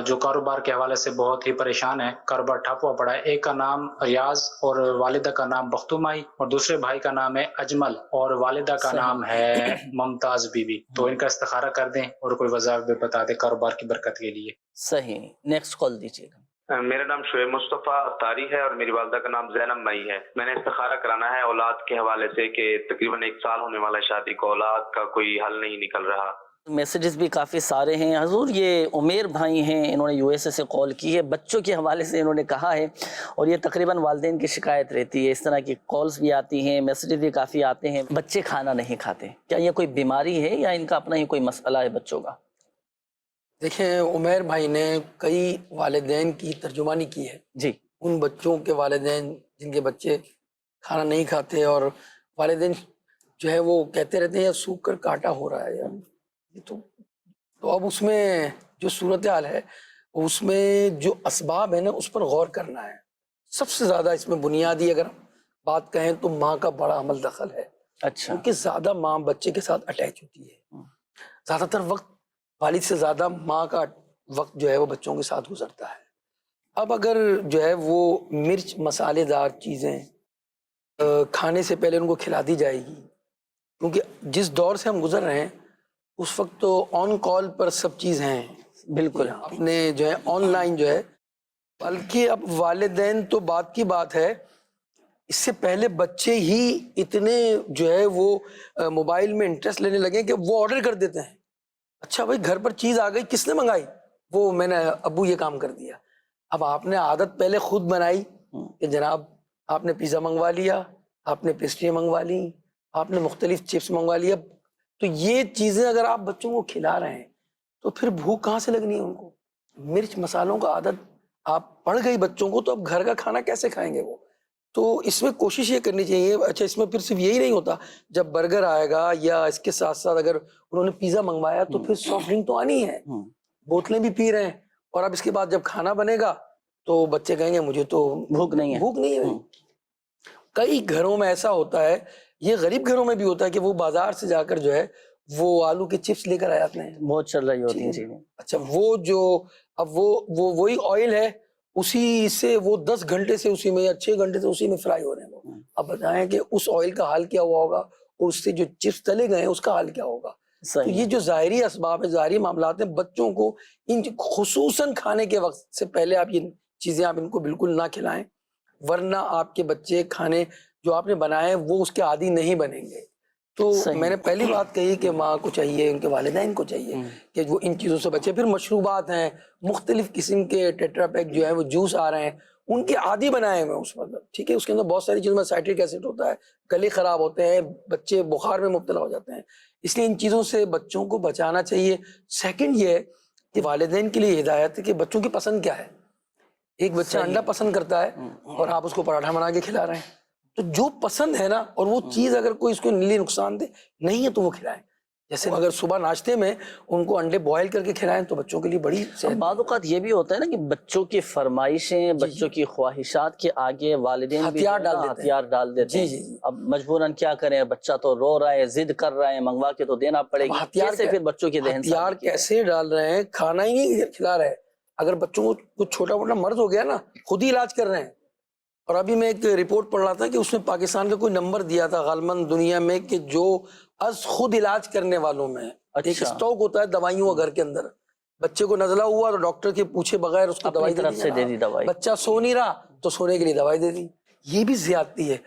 جو کاروبار کے حوالے سے بہت ہی پریشان ہے، کاروبار ٹھپ ہوا پڑا ہے۔ ایک کا نام ریاض اور والدہ کا نام بختومائی، اور دوسرے بھائی کا نام ہے اجمل اور والدہ کا نام ہے ممتاز بی بی۔ تو ان کا استخارہ کر دیں اور کوئی وضاحت بھی بتا دیں کاروبار کی برکت کے لیے۔ صحیح، نیکسٹ کال دیجیے گا۔ میرا نام شعیب مصطفیٰ اتاری ہے اور میری والدہ کا نام زینب مئی ہے۔ میں نے استخارہ کرانا ہے اولاد کے حوالے سے کہ تقریباً 1 سال ہونے والا ہے شادی کو، اولاد کا کوئی حل نہیں نکل رہا۔ میسیجز بھی کافی سارے ہیں حضور۔ یہ عمیر بھائی ہیں، انہوں نے USA سے کال کی ہے، بچوں کے حوالے سے انہوں نے کہا ہے، اور یہ تقریباً والدین کی شکایت رہتی ہے، اس طرح کی کالز بھی آتی ہیں، میسیجز بھی کافی آتے ہیں، بچے کھانا نہیں کھاتے، کیا یہ کوئی بیماری ہے یا ان کا اپنا ہی کوئی مسئلہ ہے بچوں کا؟ دیکھیں عمیر بھائی نے کئی والدین کی ترجمانی کی ہے، جی، ان بچوں کے والدین جن کے بچے کھانا نہیں کھاتے، اور والدین جو ہے وہ کہتے رہتے ہیں یا سوکھ کر کانٹا ہو رہا ہے، تو اب اس میں جو صورتحال ہے، اس میں جو اسباب ہیں نا اس پر غور کرنا ہے۔ سب سے زیادہ اس میں بنیادی اگر بات کہیں تو ماں کا بڑا عمل دخل ہے۔ اچھا، کیونکہ زیادہ ماں بچے کے ساتھ اٹیچ ہوتی ہے، زیادہ تر وقت والد سے زیادہ ماں کا وقت جو ہے وہ بچوں کے ساتھ گزرتا ہے۔ اب اگر جو ہے وہ مرچ مسالے دار چیزیں کھانے سے پہلے ان کو کھلا دی جائے گی، کیونکہ جس دور سے ہم گزر رہے ہیں اس وقت تو آن کال پر سب چیز ہیں، بالکل اپنے جو ہے آن لائن جو ہے، بلکہ اب والدین تو بات کی بات ہے، اس سے پہلے بچے ہی اتنے جو ہے وہ موبائل میں انٹرسٹ لینے لگے کہ وہ آرڈر کر دیتے ہیں۔ اچھا بھائی گھر پر چیز آ گئی، کس نے منگائی؟ وہ میں نے ابو یہ کام کر دیا۔ اب آپ نے عادت پہلے خود بنائی کہ جناب آپ نے پیزا منگوا لیا، آپ نے پیسٹری منگوا لی، آپ نے مختلف چپس منگوا لیا، تو یہ چیزیں اگر آپ بچوں کو کھلا رہے ہیں تو پھر بھوک کہاں سے لگنی ہے ان کو؟ مرچ مسالوں کا عادت آپ پڑ گئی بچوں کو، تو اب گھر کا کھانا کیسے کھائیں گے وہ؟ تو اس میں کوشش یہ کرنی چاہیے۔ اچھا اس میں پھر صرف یہی نہیں ہوتا، جب برگر آئے گا یا اس کے ساتھ ساتھ اگر انہوں نے پیزا منگوایا تو پھر سافٹ ڈرنک تو آنی ہے، بوتلیں بھی پی رہے ہیں، اور اب اس کے بعد جب کھانا بنے گا تو بچے کہیں گے مجھے تو بھوک نہیں ہے۔ کئی گھروں میں ایسا ہوتا ہے، یہ غریب گھروں میں بھی ہوتا ہے کہ وہ بازار سے جا کر جو ہے وہ آلو کے چپس لے کر آ جاتے ہیں، بہت چل رہی ہوتی ہیں چیزیں۔ اچھا وہ جو اب وہ وہی آئل ہے، اسی سے وہ 10 گھنٹے سے اسی میں یا 6 گھنٹے سے اسی میں فرائی ہو رہے ہیں وہ۔ اب بتائیں کہ اس آئل کا حال کیا ہوا ہوگا، اور اس سے جو چپس تلے گئے ہیں اس کا حال کیا ہوگا۔ تو یہ جو ظاہری اسباب ہے، ظاہری معاملات ہیں، بچوں کو ان خصوصاً کھانے کے وقت سے پہلے آپ یہ چیزیں آپ ان کو بالکل نہ کھلائیں۔ ورنہ آپ کے بچے کھانے جو آپ نے بنائے ہیں وہ اس کے عادی نہیں بنیں گے. تو میں نے پہلی بات کہی کہ ماں کو چاہیے، ان کے والدین کو چاہیے کہ وہ ان چیزوں سے بچے. پھر مشروبات ہیں، مختلف قسم کے ٹیٹرا پیک جو ہے وہ جوس آ رہے ہیں، ان کے عادی بنائے ہوئے اس وقت، ٹھیک ہے. اس کے اندر بہت ساری چیزوں میں سائٹرک ایسڈ ہوتا ہے، گلے خراب ہوتے ہیں، بچے بخار میں مبتلا ہو جاتے ہیں. اس لیے ان چیزوں سے بچوں کو بچانا چاہیے. سیکنڈ یہ ہے کہ والدین کے لیے ہدایت ہے کہ بچوں کی پسند کیا ہے. ایک بچہ انڈا پسند کرتا ہے اور آپ اس کو پراٹھا بنا کے کھلا رہے ہیں، تو جو پسند ہے نا، اور وہ چیز اگر کوئی اس کو لیے نقصان دہ نہیں ہے تو وہ کھلائیں. جیسے اگر صبح ناشتے میں ان کو انڈے بوائل کر کے کھلائیں تو بچوں کے لیے بڑی صحت. بعض اوقات یہ بھی ہوتا ہے نا کہ بچوں کی فرمائشیں، بچوں کی خواہشات کے آگے والدین بھی ہتھیار ڈال دیتے ہیں. اب مجبوراً کیا کریں، بچہ تو رو رہا ہے، ضد کر رہا ہے، منگوا کے تو دینا پڑے گا. کیسے پھر بچوں کے ذہن ہتھیار کیسے ڈال رہے ہیں؟ کھانا ہی نہیں کھلا رہے. اگر بچوں کو کچھ چھوٹا موٹا مرض ہو گیا نا، خود ہی علاج کر رہے ہیں. اور ابھی میں ایک رپورٹ پڑھ رہا تھا کہ اس میں پاکستان کا کوئی نمبر دیا تھا غالباً دنیا میں کہ جو از خود علاج کرنے والوں میں ایک اسٹاک ہوتا ہے دوائیوں کا گھر کے اندر. بچے کو نزلہ ہوا تو ڈاکٹر کے پوچھے بغیر اس کو دوائی دے دی. بچہ سو نہیں رہا تو سونے کے لیے دوائی دے دی. یہ بھی زیادتی ہے.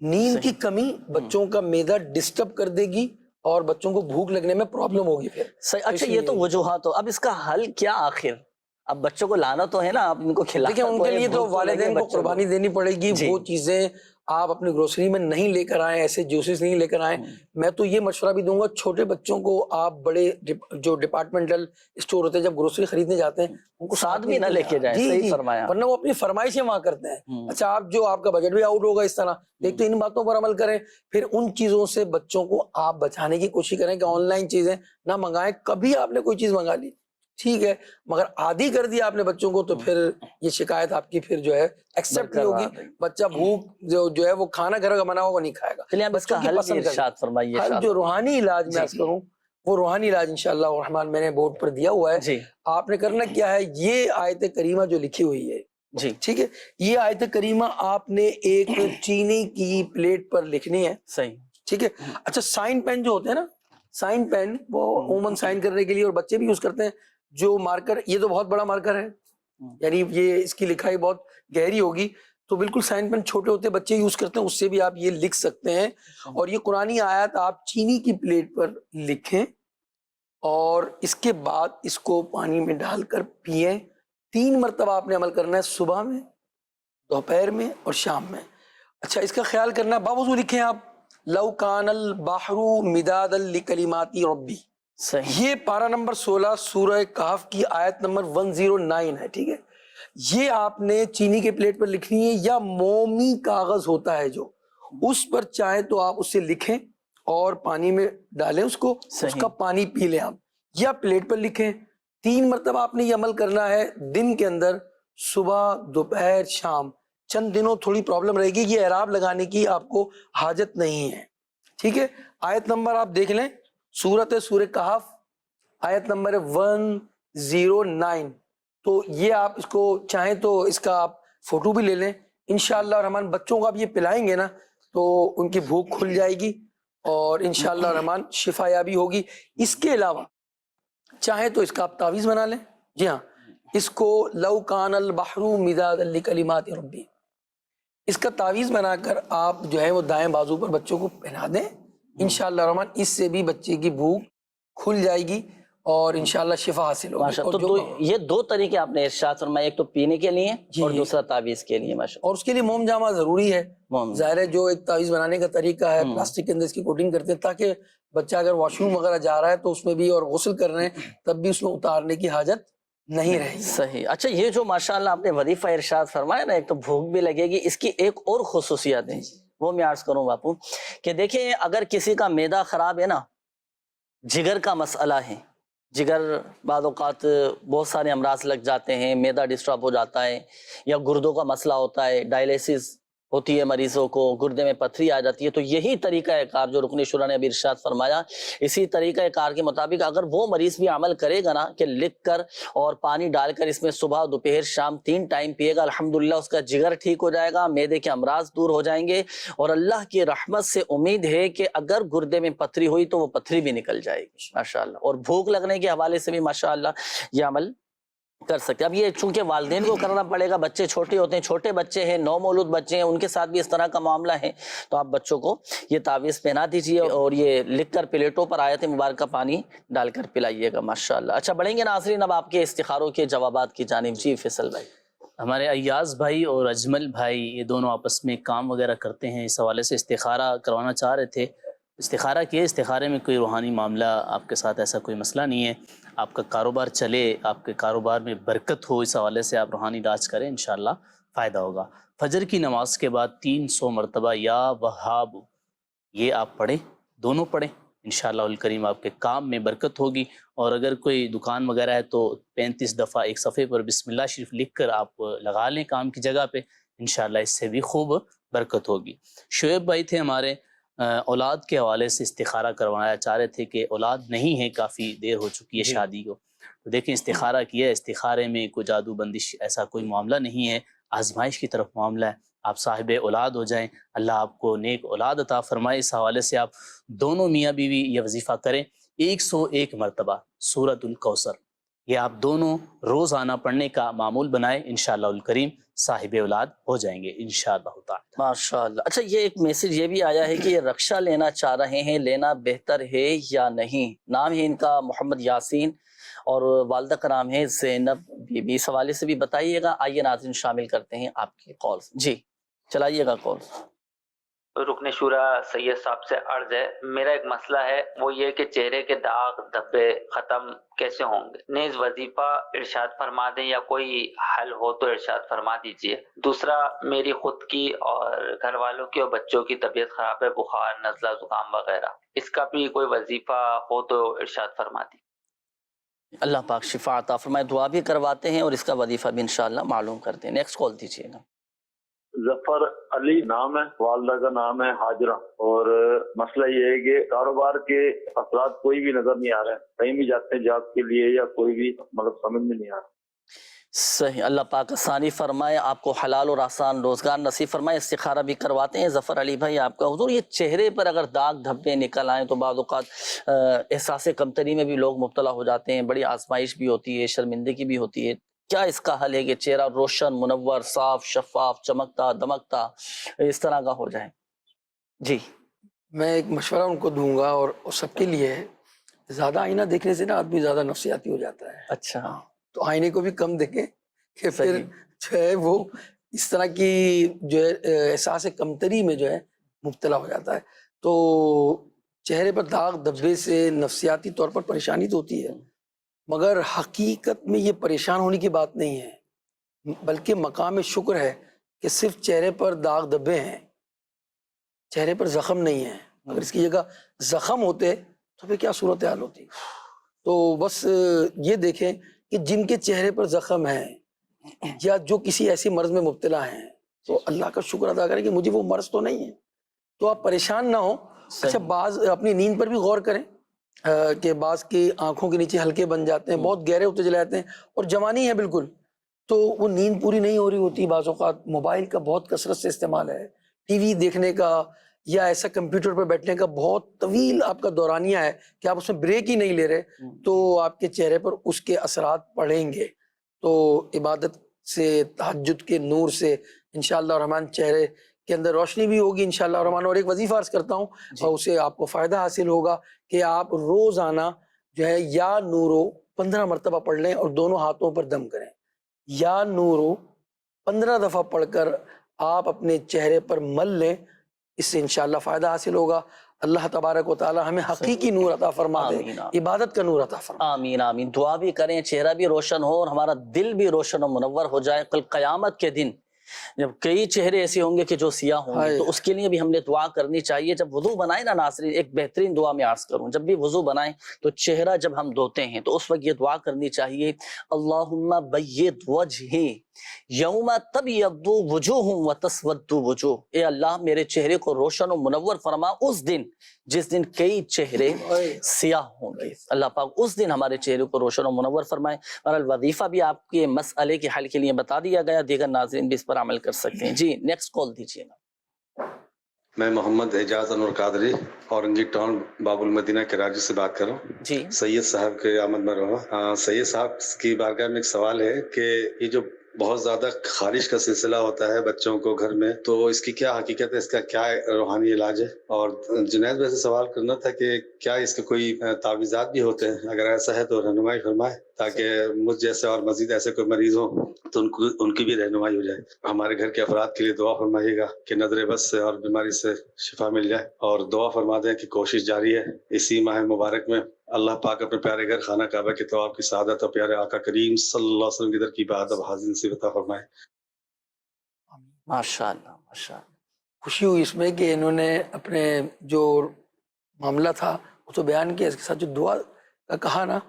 نیند کی کمی بچوں کا معدہ ڈسٹرب کر دے گی اور بچوں کو بھوک لگنے میں پرابلم ہوگی پھر. اچھا یہ تو وجوہات ہو، اب اس کا حل کیا آخر؟ اب بچوں کو لانا تو ہے نا، آپ ان کو کھلانا. دیکھیں ان کے لیے تو والدین کو قربانی دینی پڑے گی. وہ چیزیں آپ اپنی گروسری میں نہیں لے کر آئیں، ایسے جوسز نہیں لے کر آئیں. میں تو یہ مشورہ بھی دوں گا چھوٹے بچوں کو آپ بڑے جو ڈپارٹمنٹل اسٹور ہوتے ہیں جب گروسری خریدنے جاتے ہیں ان کو ساتھ بھی نہ لے کے جائیں. صحیح فرمایا. ورنہ وہ اپنی فرمائشیں وہاں کرتے ہیں. اچھا آپ کا بجٹ بھی آؤٹ ہوگا اس طرح. ایک تو ان باتوں پر عمل کریں، پھر ان چیزوں سے بچوں کو آپ بچانے کی کوشش کریں کہ آن لائن چیزیں نہ منگائیں. کبھی آپ نے کوئی چیز منگا لی ٹھیک ہے، مگر عادی کر دیا آپ نے بچوں کو تو پھر یہ شکایت آپ کی پھر جو ہے ایکسپٹ نہیں ہوگی. بچہ بھوک جو ہے وہ کھانا گھر کا بنا ہوا وہ نہیں کھائے گا. بچوں کی پسند ارشاد فرمائیے. حل جو روحانی علاج میں عرض کروں وہ روحانی علاج انشاءاللہ الرحمن میں نے بورڈ پر دیا ہوا ہے. آپ نے کرنا کیا ہے، یہ آیت کریمہ جو لکھی ہوئی ہے جی ٹھیک ہے، یہ آیت کریمہ آپ نے ایک چینی کی پلیٹ پر لکھنی ہے. صحیح ٹھیک ہے. اچھا سائن پین جو ہوتے ہیں نا، سائن پین وہ عموماً سائن کرنے کے لیے اور بچے بھی یوز کرتے ہیں. جو مارکر، یہ تو بہت بڑا مارکر ہے، یعنی یہ اس کی لکھائی بہت گہری ہوگی، تو بالکل سائن پین چھوٹے ہوتے بچے یوز کرتے ہیں، اس سے بھی آپ یہ لکھ سکتے ہیں. اور یہ قرآنی آیات آپ چینی کی پلیٹ پر لکھیں اور اس کے بعد اس کو پانی میں ڈال کر پئیں. 3 مرتبہ آپ نے عمل کرنا ہے، صبح میں، دوپہر میں اور شام میں. اچھا اس کا خیال کرنا ہے، باوضو لکھیں آپ لو کان البحر مدادا لکلمات ربی. یہ پارہ نمبر 16 سورہ کہف کی آیت نمبر 109 ہے. ٹھیک ہے، یہ آپ نے چینی کے پلیٹ پر لکھنی ہے یا مومی کاغذ ہوتا ہے جو، اس پر چاہے تو آپ اسے لکھیں اور پانی میں ڈالیں اس کو، اس کا پانی پی لیں آپ، یا پلیٹ پر لکھیں. 3 مرتبہ آپ نے یہ عمل کرنا ہے دن کے اندر، صبح دوپہر شام. چند دنوں تھوڑی پرابلم رہے گی، یہ اعراب لگانے کی آپ کو حاجت نہیں ہے. ٹھیک ہے، آیت نمبر آپ دیکھ لیں، سورہ کہف آیت نمبر 109. تو یہ آپ اس کو چاہیں تو اس کا آپ فوٹو بھی لے لیں. انشاءاللہ الرحمن بچوں کو آپ یہ پلائیں گے نا تو ان کی بھوک کھل جائے گی اور انشاءاللہ الرحمن شفا یابی ہوگی. اس کے علاوہ چاہیں تو اس کا آپ تعویذ بنا لیں. جی ہاں، اس کو لو کان البحر مدادا لکلمات ربی، اس کا تعویذ بنا کر آپ جو ہے وہ دائیں بازو پر بچوں کو پہنا دیں. انشاءاللہ الرحمن اس سے بھی بچے کی بھوک کھل جائے گی اور انشاءاللہ شفا حاصل ہوگی. تو یہ 2 طریقے آپ نے ارشاد فرمائے، ایک تو پینے کے لیے اور دوسرا تعویذ کے لیے. ماشاءاللہ. اور اس کے لیے موم جامہ ضروری ہے. ظاہر ہے جو ایک تعویذ بنانے کا طریقہ ہے، پلاسٹک کے اندر اس کی کوٹنگ کرتے ہیں تاکہ بچہ اگر واش روم وغیرہ جا رہا ہے تو اس میں بھی، اور غسل کر رہے ہیں تب بھی اس میں اتارنے کی حاجت نہیں رہے گی. صحیح. اچھا یہ جو ماشاءاللہ آپ نے وظیفہ ارشاد فرمایا نا، ایک تو بھوک بھی لگے گی، اس کی ایک اور خصوصیت ہے وہ میں عرض کروں باپو کہ دیکھیں اگر کسی کا معدہ خراب ہے نا، جگر کا مسئلہ ہے، جگر بعض اوقات بہت سارے امراض لگ جاتے ہیں، معدہ ڈسٹرب ہو جاتا ہے، یا گردوں کا مسئلہ ہوتا ہے، ڈائلیسس ہوتی ہے مریضوں کو، گردے میں پتھری آ جاتی ہے، تو یہی طریقہ کار جو رکن شورا نے ابھی ارشاد فرمایا، اسی طریقہ کار کے مطابق اگر وہ مریض بھی عمل کرے گا نا کہ لکھ کر اور پانی ڈال کر اس میں صبح دوپہر شام 3 ٹائم پیے گا، الحمدللہ اس کا جگر ٹھیک ہو جائے گا، معدے کے امراض دور ہو جائیں گے، اور اللہ کی رحمت سے امید ہے کہ اگر گردے میں پتھری ہوئی تو وہ پتھری بھی نکل جائے گی ماشاءاللہ. اور بھوک لگنے کے حوالے سے بھی ماشاءاللہ یہ عمل کر سکتے. اب یہ چونکہ والدین کو کرنا پڑے گا, بچے چھوٹے ہوتے ہیں, چھوٹے بچے ہیں, نو مولود بچے ہیں, ان کے ساتھ بھی اس طرح کا معاملہ ہے, تو آپ بچوں کو یہ تعویذ پہنا دیجیے اور یہ لکھ کر پلیٹوں پر آیت مبارکہ پانی ڈال کر پلائیے گا. ماشاءاللہ. اچھا بڑھیں گے ناظرین اب آپ کے استخاروں کے جوابات کی جانب. جی فیصل بھائی. ہمارے ایاز بھائی اور اجمل بھائی یہ دونوں آپس میں کام وغیرہ کرتے ہیں, اس حوالے سے استخارہ کروانا چاہ رہے تھے. استخارہ کیے, استخارے میں کوئی روحانی معاملہ آپ کے ساتھ ایسا کوئی مسئلہ نہیں ہے, آپ کا کاروبار چلے, آپ کے کاروبار میں برکت ہو, اس حوالے سے آپ روحانی علاج کریں, انشاءاللہ فائدہ ہوگا. فجر کی نماز کے بعد 300 مرتبہ یا وہاب یہ آپ پڑھیں, دونوں پڑھیں, انشاءاللہ الکریم آپ کے کام میں برکت ہوگی. اور اگر کوئی دکان وغیرہ ہے تو 35 دفعہ ایک صفحے پر بسم اللہ شریف لکھ کر آپ لگا لیں کام کی جگہ پہ, انشاءاللہ اس سے بھی خوب برکت ہوگی. شعیب بھائی تھے ہمارے, اولاد کے حوالے سے استخارہ کروانا چاہ رہے تھے کہ اولاد نہیں ہے, کافی دیر ہو چکی ہے شادی کو. تو دیکھیں استخارہ کیا ہے, استخارے میں کوئی جادو بندش ایسا کوئی معاملہ نہیں ہے, آزمائش کی طرف معاملہ ہے. آپ صاحب اولاد ہو جائیں, اللہ آپ کو نیک اولاد عطا فرمائے. اس حوالے سے آپ دونوں میاں بیوی یہ وظیفہ کریں, 101 مرتبہ سورۃ الکوثر, یہ آپ دونوں روزانہ پڑھنے کا معمول بنائیں, انشاءاللہ الکریم صاحب اولاد ہو جائیں گے انشاءاللہ تعالی. ماشاءاللہ. اچھا یہ ایک میسج یہ بھی آیا ہے کہ یہ رکشہ لینا چاہ رہے ہیں, لینا بہتر ہے یا نہیں؟ نام ہے ان کا محمد یاسین اور والدہ کا نام ہے زینب بی بی. اس حوالے سے بھی بتائیے گا. آئیے ناظرین شامل کرتے ہیں آپ کی کالز. جی چلائیے گا کال. رکن شورا سید صاحب سے عرض ہے, میرا ایک مسئلہ ہے, وہ یہ کہ چہرے کے داغ دھبے ختم کیسے ہوں گے؟ نیز وظیفہ ارشاد فرما دیں یا کوئی حل ہو تو ارشاد فرما دیجئے. دوسرا, میری خود کی اور گھر والوں کی اور بچوں کی طبیعت خراب ہے, بخار, نزلہ, زکام وغیرہ, اس کا بھی کوئی وظیفہ ہو تو ارشاد فرما دی. اللہ پاک شفا عطا فرمائے. دعا بھی کرواتے ہیں اور اس کا وظیفہ بھی انشاءاللہ معلوم کرتے ہیں. نیکسٹ کال دیجیے گا. ظفر علی نام ہے, والدہ کا نام ہے حاجرہ, اور مسئلہ یہ ہے کہ کاروبار کے اثرات کوئی بھی نظر نہیں آ رہے ہیں, کہیں بھی جاتے ہیں جاب کے لیے یا کوئی بھی مطلب سمجھ میں نہیں آ رہا. صحیح. اللہ پاک آسانی فرمائے, آپ کو حلال اور آسان روزگار نصیب فرمائے. استخارہ بھی کرواتے ہیں ظفر علی بھائی آپ کا. حضور یہ چہرے پر اگر داغ دھبے نکل آئیں تو بعض اوقات احساس کمتری میں بھی لوگ مبتلا ہو جاتے ہیں, بڑی آزمائش بھی ہوتی ہے, شرمندگی بھی ہوتی ہے. کیا اس کا حل ہے کہ چہرہ روشن, منور, صاف, شفاف, چمکتا دمکتا اس طرح کا ہو جائے؟ جی میں ایک مشورہ ان کو دوں گا, اور سب کے لیے ہے, زیادہ آئینہ دیکھنے سے نا آدمی زیادہ نفسیاتی ہو جاتا ہے. اچھا, تو آئینے کو بھی کم دیکھیں کہ پھر جو ہے وہ اس طرح کی جو ہے احساس کمتری میں جو ہے مبتلا ہو جاتا ہے. تو چہرے پر داغ دھبے سے نفسیاتی طور پر پریشانی تو ہوتی ہے, مگر حقیقت میں یہ پریشان ہونے کی بات نہیں ہے, بلکہ مقام شکر ہے کہ صرف چہرے پر داغ دھبے ہیں, چہرے پر زخم نہیں ہے. اگر اس کی جگہ زخم ہوتے تو پھر کیا صورتحال ہوتی. تو بس یہ دیکھیں کہ جن کے چہرے پر زخم ہیں یا جو کسی ایسی مرض میں مبتلا ہیں, تو اللہ کا شکر ادا کریں کہ مجھے وہ مرض تو نہیں ہے, تو آپ پریشان نہ ہوں. اچھا, بعض اپنی نیند پر بھی غور کریں کہ بعض کی آنکھوں کے نیچے ہلکے بن جاتے ہیں, بہت گہرے ہوتے چلے جاتے ہیں, اور جوانی ہے بالکل, تو وہ نیند پوری نہیں ہو رہی ہوتی. بعض اوقات موبائل کا بہت کثرت سے استعمال ہے, ٹی وی دیکھنے کا یا ایسا کمپیوٹر پر بیٹھنے کا بہت طویل آپ کا دورانیہ ہے کہ آپ اس میں بریک ہی نہیں لے رہے, تو آپ کے چہرے پر اس کے اثرات پڑیں گے. تو عبادت سے, تہجد کے نور سے انشاءاللہ الرحمن چہرے کے اندر روشنی بھی ہوگی انشاءاللہ الرحمن. اور ایک وظیفہ عرض کرتا ہوں, اور اسے آپ کو فائدہ حاصل ہوگا کہ آپ روزانہ جو ہے یا نورو 15 مرتبہ پڑھ لیں اور دونوں ہاتھوں پر دم کریں. یا نورو 15 دفعہ پڑھ کر آپ اپنے چہرے پر مل لیں, اس سے انشاءاللہ فائدہ حاصل ہوگا. اللہ تبارک و تعالی ہمیں حقیقی نور عطا فرما دے, عبادت کا نور عطا فرما. آمین آمین. دعا بھی کریں, چہرہ بھی روشن ہو اور ہمارا دل بھی روشن و منور ہو جائے. کل قیامت کے دن جب کئی چہرے ایسے ہوں گے کہ جو سیاہ ہوں گے, تو اس کے لیے بھی ہم نے دعا کرنی چاہیے. جب وضو بنائیں نا ناظرین, ایک بہترین دعا میں عرض کروں, جب بھی وضو بنائیں تو چہرہ جب ہم دھوتے ہیں تو اس وقت یہ دعا کرنی چاہیے, اللہم بید وجہی یوم تبیض وجوہ وتسود وجوہ. اے اللہ میرے چہرے کو روشن و منور فرما اس دن جس دن کئی چہرے سیاہ ہوں گے. اللہ پاک اس دن ہمارے چہرے کو روشن و منور فرمائے. اور الوظیفہ بھی آپ کے مسئلے کے حل کے لیے بتا دیا گیا, دیگر ناظرین بھی اس پر عمل کر سکتے ہیں. جی نیکسٹ کال دیجیے گا. میں محمد اعجاز انور قادری اورنگی ٹاؤن باب المدینہ کراچی سے بات کر رہا ہوں جی سید صاحب کے آمد میں رہا سید صاحب کی بارگاہ میں ایک سوال ہے کہ یہ جو بہت زیادہ خارش کا سلسلہ ہوتا ہے بچوں کو گھر میں، تو اس کی کیا حقیقت ہے، اس کا کیا روحانی علاج ہے؟ اور جنید بھائی سے سوال کرنا تھا کہ کیا اس کے کوئی تعویذات بھی ہوتے ہیں؟ اگر ایسا ہے تو رہنمائی فرمائے تاکہ مجھ جیسے اور مزید ایسے کوئی مریض ہوں تو ان کی بھی رہنمائی ہو جائے۔ ہمارے گھر کے افراد کے لیے دعا فرمائیے گا کہ نظر بد سے اور بیماری سے شفا مل جائے، اور دعا فرما دیں کہ کوشش جاری ہے اسی ماہ مبارک میں اللہ پاک اپنے پیارے گھر خانہ کعبہ کے طواف کی سعادت اور پیارے آقا کریم صلی اللہ علیہ وسلم کی در کی بادب حاضر سے عطا فرمائے۔ ماشاءاللہ ماشاءاللہ، خوشی ہوئی اس میں کہ انہوں نے اپنے جو معاملہ تھا وہ تو بیان کیا، اس کے ساتھ جو دعا کا کہا نا،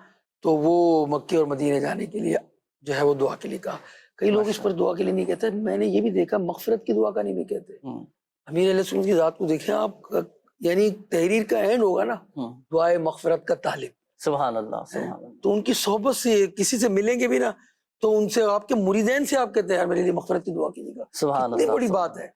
تو وہ مکے اور مدینے جانے کے لیے جو ہے وہ دعا کے لیے کہا۔ کئی لوگ اس پر دعا کے لیے نہیں کہتے، میں نے یہ بھی دیکھا مغفرت کی دعا کا نہیں بھی کہتے۔ امیر علیہ السلام کی ذات کو دیکھیں آپ، یعنی تحریر کا اینڈ ہوگا نا دعائے مغفرت کا طالب، سبحان اللہ سبحان اللہ، تو ان کی صحبت سے کسی سے ملیں گے بھی نا تو ان سے آپ کے مریدین سے آپ کہتے ہیں یار میرے لیے مغفرت کی دعا کیجیے گا، سبحان کتنی اللہ، بڑی بات ہے۔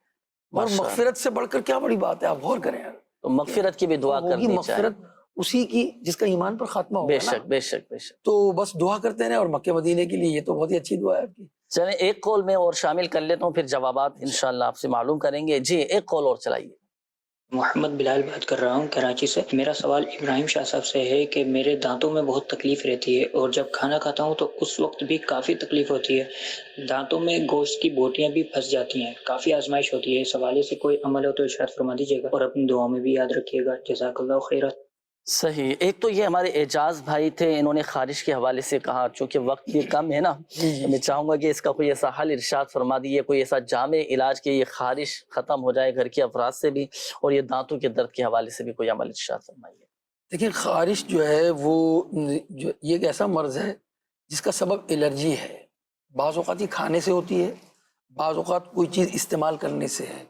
اور مغفرت سے بڑھ کر کیا بڑی بات ہے، آپ غور کریں یار، تو مغفرت کی بھی دعا کرنی چاہیے، مغفرت اسی کی جس کا ایمان پر خاتمہ ہوگا بے نا۔ شک بے شک بے شک۔ تو بس دعا کرتے رہیں، اور مکے مدینے کے لیے یہ تو بہت ہی اچھی دعا ہے آپ کی۔ چلیں ایک کال میں اور شامل کر لیتا ہوں، پھر جوابات انشاءاللہ آپ سے معلوم کریں گے۔ جی ایک کال اور چلائیے۔ محمد بلال بات کر رہا ہوں کراچی سے۔ میرا سوال ابراہیم شاہ صاحب سے ہے کہ میرے دانتوں میں بہت تکلیف رہتی ہے، اور جب کھانا کھاتا ہوں تو اس وقت بھی کافی تکلیف ہوتی ہے، دانتوں میں گوشت کی بوٹیاں بھی پھنس جاتی ہیں، کافی آزمائش ہوتی ہے۔ اس حوالے سے کوئی عمل ہو تو ارشاد فرما دیجیے گا، اور اپنی دعاؤں میں بھی یاد رکھیے گا۔ جزاک اللہ خیرہ۔ صحیح، ایک تو یہ ہمارے اعجاز بھائی تھے، انہوں نے خارش کے حوالے سے کہا، چونکہ وقت بھی کم ہے نا، میں چاہوں گا کہ اس کا کوئی ایسا حل ارشاد فرما دیے، کوئی ایسا جامع علاج کہ یہ خارش ختم ہو جائے گھر کے افراد سے بھی، اور یہ دانتوں کے درد کے حوالے سے بھی کوئی عمل ارشاد فرمائیے۔ دیکھیں خارش جو ہے وہ یہ ایک ایسا مرض ہے جس کا سبب الرجی ہے، بعض اوقات یہ کھانے سے ہوتی ہے، بعض اوقات کوئی چیز استعمال کرنے سے ہے۔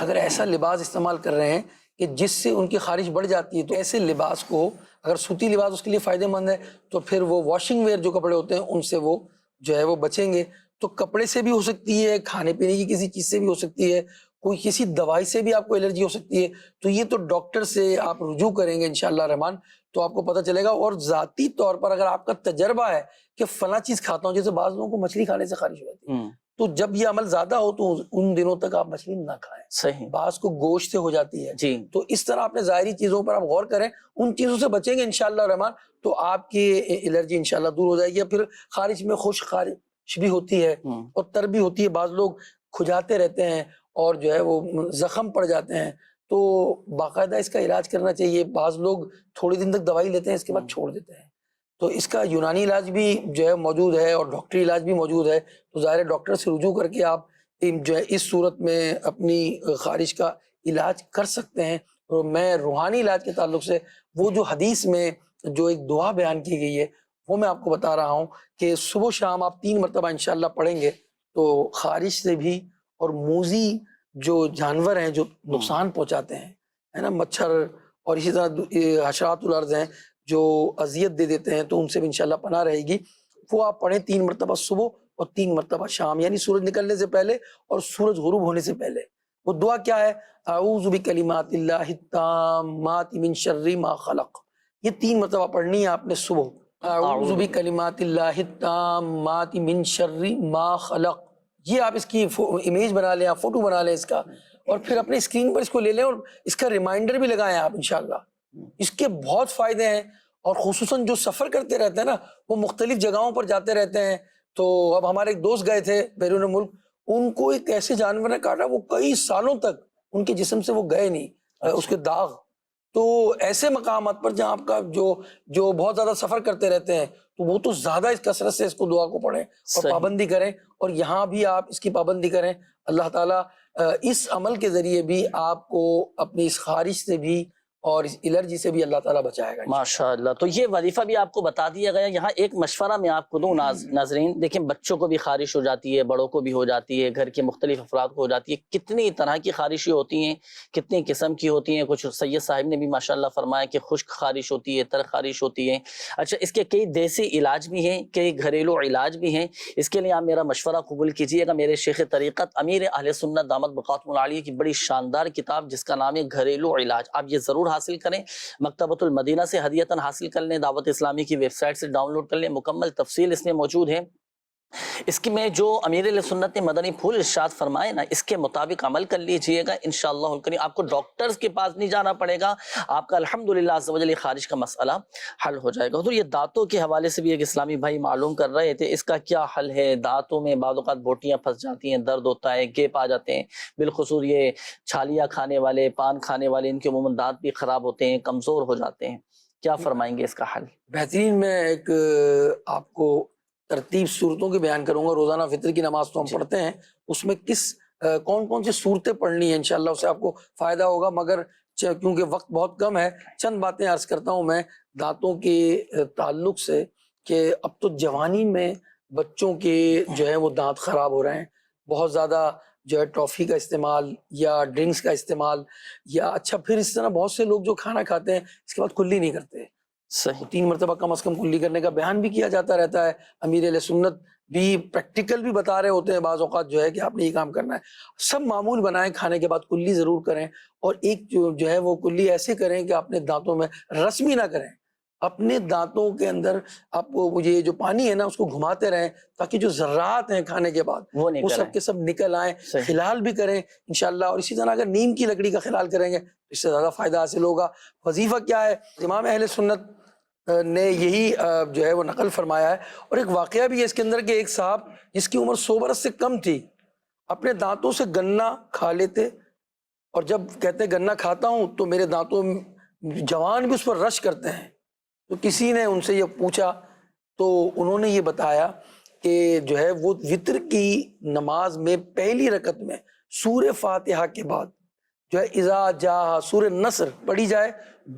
اگر ایسا لباس استعمال کر رہے ہیں کہ جس سے ان کی خارش بڑھ جاتی ہے، تو ایسے لباس کو، اگر سوتی لباس اس کے لیے فائدہ مند ہے تو پھر وہ واشنگ ویئر جو کپڑے ہوتے ہیں ان سے وہ جو ہے وہ بچیں گے۔ تو کپڑے سے بھی ہو سکتی ہے، کھانے پینے کی کسی چیز سے بھی ہو سکتی ہے، کوئی کسی دوائی سے بھی آپ کو الرجی ہو سکتی ہے، تو یہ تو ڈاکٹر سے آپ رجوع کریں گے انشاءاللہ الرحمن تو آپ کو پتہ چلے گا۔ اور ذاتی طور پر اگر آپ کا تجربہ ہے کہ فلاں چیز کھاتا ہوں، جیسے بعض لوگوں کو مچھلی کھانے سے خارش ہو جاتی ہے، تو جب یہ عمل زیادہ ہو تو ان دنوں تک آپ مچھلی نہ کھائیں۔ صحیح، بعض کو گوشت سے ہو جاتی ہے، جی، تو اس طرح اپنے ظاہری چیزوں پر آپ غور کریں، ان چیزوں سے بچیں گے انشاءاللہ الرحمن تو آپ کی الرجی انشاءاللہ دور ہو جائے گی۔ پھر خارش میں خشک خارش بھی ہوتی ہے اور تر بھی ہوتی ہے، بعض لوگ کھجاتے رہتے ہیں اور جو ہے وہ زخم پڑ جاتے ہیں، تو باقاعدہ اس کا علاج کرنا چاہیے۔ بعض لوگ تھوڑے دن تک دوائی لیتے ہیں، اس کے بعد چھوڑ دیتے ہیں، تو اس کا یونانی علاج بھی جو ہے موجود ہے اور ڈاکٹری علاج بھی موجود ہے، تو ظاہر ڈاکٹر سے رجوع کر کے آپ جو ہے اس صورت میں اپنی خارش کا علاج کر سکتے ہیں۔ اور میں روحانی علاج کے تعلق سے وہ جو حدیث میں جو ایک دعا بیان کی گئی ہے وہ میں آپ کو بتا رہا ہوں کہ صبح و شام آپ 3 مرتبہ انشاءاللہ پڑھیں گے تو خارش سے بھی، اور موذی جو جانور ہیں جو نقصان پہنچاتے ہیں، ہے نا، مچھر اور اسی طرح حشرات الارض ہیں جو اذیت دے دیتے ہیں، تو ان سے بھی انشاءاللہ پناہ رہے گی۔ وہ آپ پڑھیں 3 مرتبہ صبح اور 3 مرتبہ شام، یعنی سورج نکلنے سے پہلے اور سورج غروب ہونے سے پہلے۔ وہ دعا کیا ہے؟ اعوذ بکلمات اللہ التامات من شر ما خلق، یہ 3 مرتبہ پڑھنی ہے آپ نے صبح، اعوذ بکلمات اللہ التامات من شر ما خلق۔ یہ آپ اس کی امیج بنا لیں، آپ فوٹو بنا لیں اس کا، اور پھر اپنے اسکرین پر اس کو لے لیں اور اس کا ریمائنڈر بھی لگائیں آپ انشاءاللہ۔ اس کے بہت فائدے ہیں، اور خصوصاً جو سفر کرتے رہتے ہیں نا، وہ مختلف جگہوں پر جاتے رہتے ہیں۔ تو اب ہمارے ایک دوست گئے تھے بیرون ملک، ان کو ایک ایسے جانور نے کاٹا، وہ کئی سالوں تک ان کے جسم سے وہ گئے نہیں، اس کے داغ۔ تو ایسے مقامات پر جہاں آپ کا جو بہت زیادہ سفر کرتے رہتے ہیں، تو وہ تو زیادہ اس کثرت سے اس کو دعا کو پڑھیں اور پابندی کریں، اور یہاں بھی آپ اس کی پابندی کریں۔ اللہ تعالیٰ اس عمل کے ذریعے بھی آپ کو اپنی اس خارش سے بھی اور اس الرجی سے بھی اللہ تعالیٰ بچائے گا ماشاءاللہ. تو یہ وظیفہ بھی آپ کو بتا دیا گیا. یہاں ایک مشورہ میں آپ کو دوں ناظرین، دیکھیں بچوں کو بھی خارش ہو جاتی ہے، بڑوں کو بھی ہو جاتی ہے، گھر کے مختلف افراد کو ہو جاتی ہے. کتنی طرح کی خارشیں ہوتی ہیں، کتنی قسم کی ہوتی ہیں. کچھ سید صاحب نے بھی ماشاءاللہ فرمایا کہ خشک خارش ہوتی ہے، تر خارش ہوتی ہے. اچھا، اس کے کئی دیسی علاج بھی ہیں، کئی گھریلو علاج بھی ہیں. اس کے لیے آپ میرا مشورہ قبول کیجیے گا. میرے شیخ طریقت امیر اہل سنت دامت بقاتم العالیہ کی بڑی شاندار کتاب جس کا نام ہے گھریلو علاج، آپ یہ ضرور حاصل کریں. مکتبۃ المدینہ سے ہدیتاً حاصل کر لیں، دعوت اسلامی کی ویب سائٹ سے ڈاؤن لوڈ کر لیں. مکمل تفصیل اس میں موجود ہے. اس کی میں جو امیر علیہ سنت نے مدنی پھول ارشاد فرمائے نا، اس کے مطابق عمل کر لیجئے گا انشاءاللہ الکریم. آپ کو ڈاکٹرز کے پاس نہیں جانا پڑے گا، آپ کا الحمدللہ عز و جل خارج کا مسئلہ حل ہو جائے گا. تو یہ دانتوں کے حوالے سے بھی ایک اسلامی بھائی معلوم کر رہے تھے، اس کا کیا حل ہے. دانتوں میں بعض اوقات بوٹیاں پھنس جاتی ہیں، درد ہوتا ہے، گیپ آ جاتے ہیں. بالخصوص یہ چھالیاں کھانے والے، پان کھانے والے، ان کے عموماً دانت بھی خراب ہوتے ہیں، کمزور ہو جاتے ہیں. کیا فرمائیں گے اس کا حل؟ بہترین. میں ایک آپ کو ترتیب صورتوں کی بیان کروں گا. روزانہ فطر کی نماز تو ہم پڑھتے ہیں، اس میں کون کون سی صورتیں پڑھنی ہیں انشاءاللہ اس سے آپ کو فائدہ ہوگا. مگر کیونکہ وقت بہت کم ہے، چند باتیں عرض کرتا ہوں میں دانتوں کے تعلق سے، کہ اب تو جوانی میں بچوں کے جو ہے وہ دانت خراب ہو رہے ہیں. بہت زیادہ جو ہے ٹافی کا استعمال یا ڈرنکس کا استعمال، یا اچھا پھر اس طرح بہت سے لوگ جو کھانا کھاتے ہیں اس کے بعد کلی نہیں کرتے. صحیح. 3 مرتبہ کم از کم کلی کرنے کا بیان بھی کیا جاتا رہتا ہے. امیر علیہ سنت بھی پریکٹیکل بھی بتا رہے ہوتے ہیں بعض اوقات جو ہے کہ آپ نے یہ کام کرنا ہے. سب معمول بنائیں، کھانے کے بعد کلی ضرور کریں. اور ایک جو ہے وہ کلی ایسے کریں کہ اپنے دانتوں میں رسمی نہ کریں، اپنے دانتوں کے اندر آپ کو یہ جو پانی ہے نا اس کو گھماتے رہیں تاکہ جو ذرات ہیں کھانے کے بعد وہ سب کے سب نکل آئیں. خلال بھی کریں انشاءاللہ. اور اسی طرح اگر نیم کی لکڑی کا خلال کریں گے تو اس سے زیادہ فائدہ حاصل ہوگا. وظیفہ کیا ہے؟ امام اہل سنت نے یہی جو ہے وہ نقل فرمایا ہے. اور ایک واقعہ بھی ہے اس کے اندر کہ ایک صاحب جس کی عمر 100 برس سے کم تھی، اپنے دانتوں سے گنا کھا لیتے، اور جب کہتے گنا کھاتا ہوں تو میرے دانتوں جوان بھی اس پر رش کرتے ہیں. تو کسی نے ان سے یہ پوچھا تو انہوں نے یہ بتایا کہ جو ہے وہ وتر کی نماز میں پہلی رکعت میں سورہ فاتحہ کے بعد جو ہے اذا جاء سورہ نصر پڑھی جائے،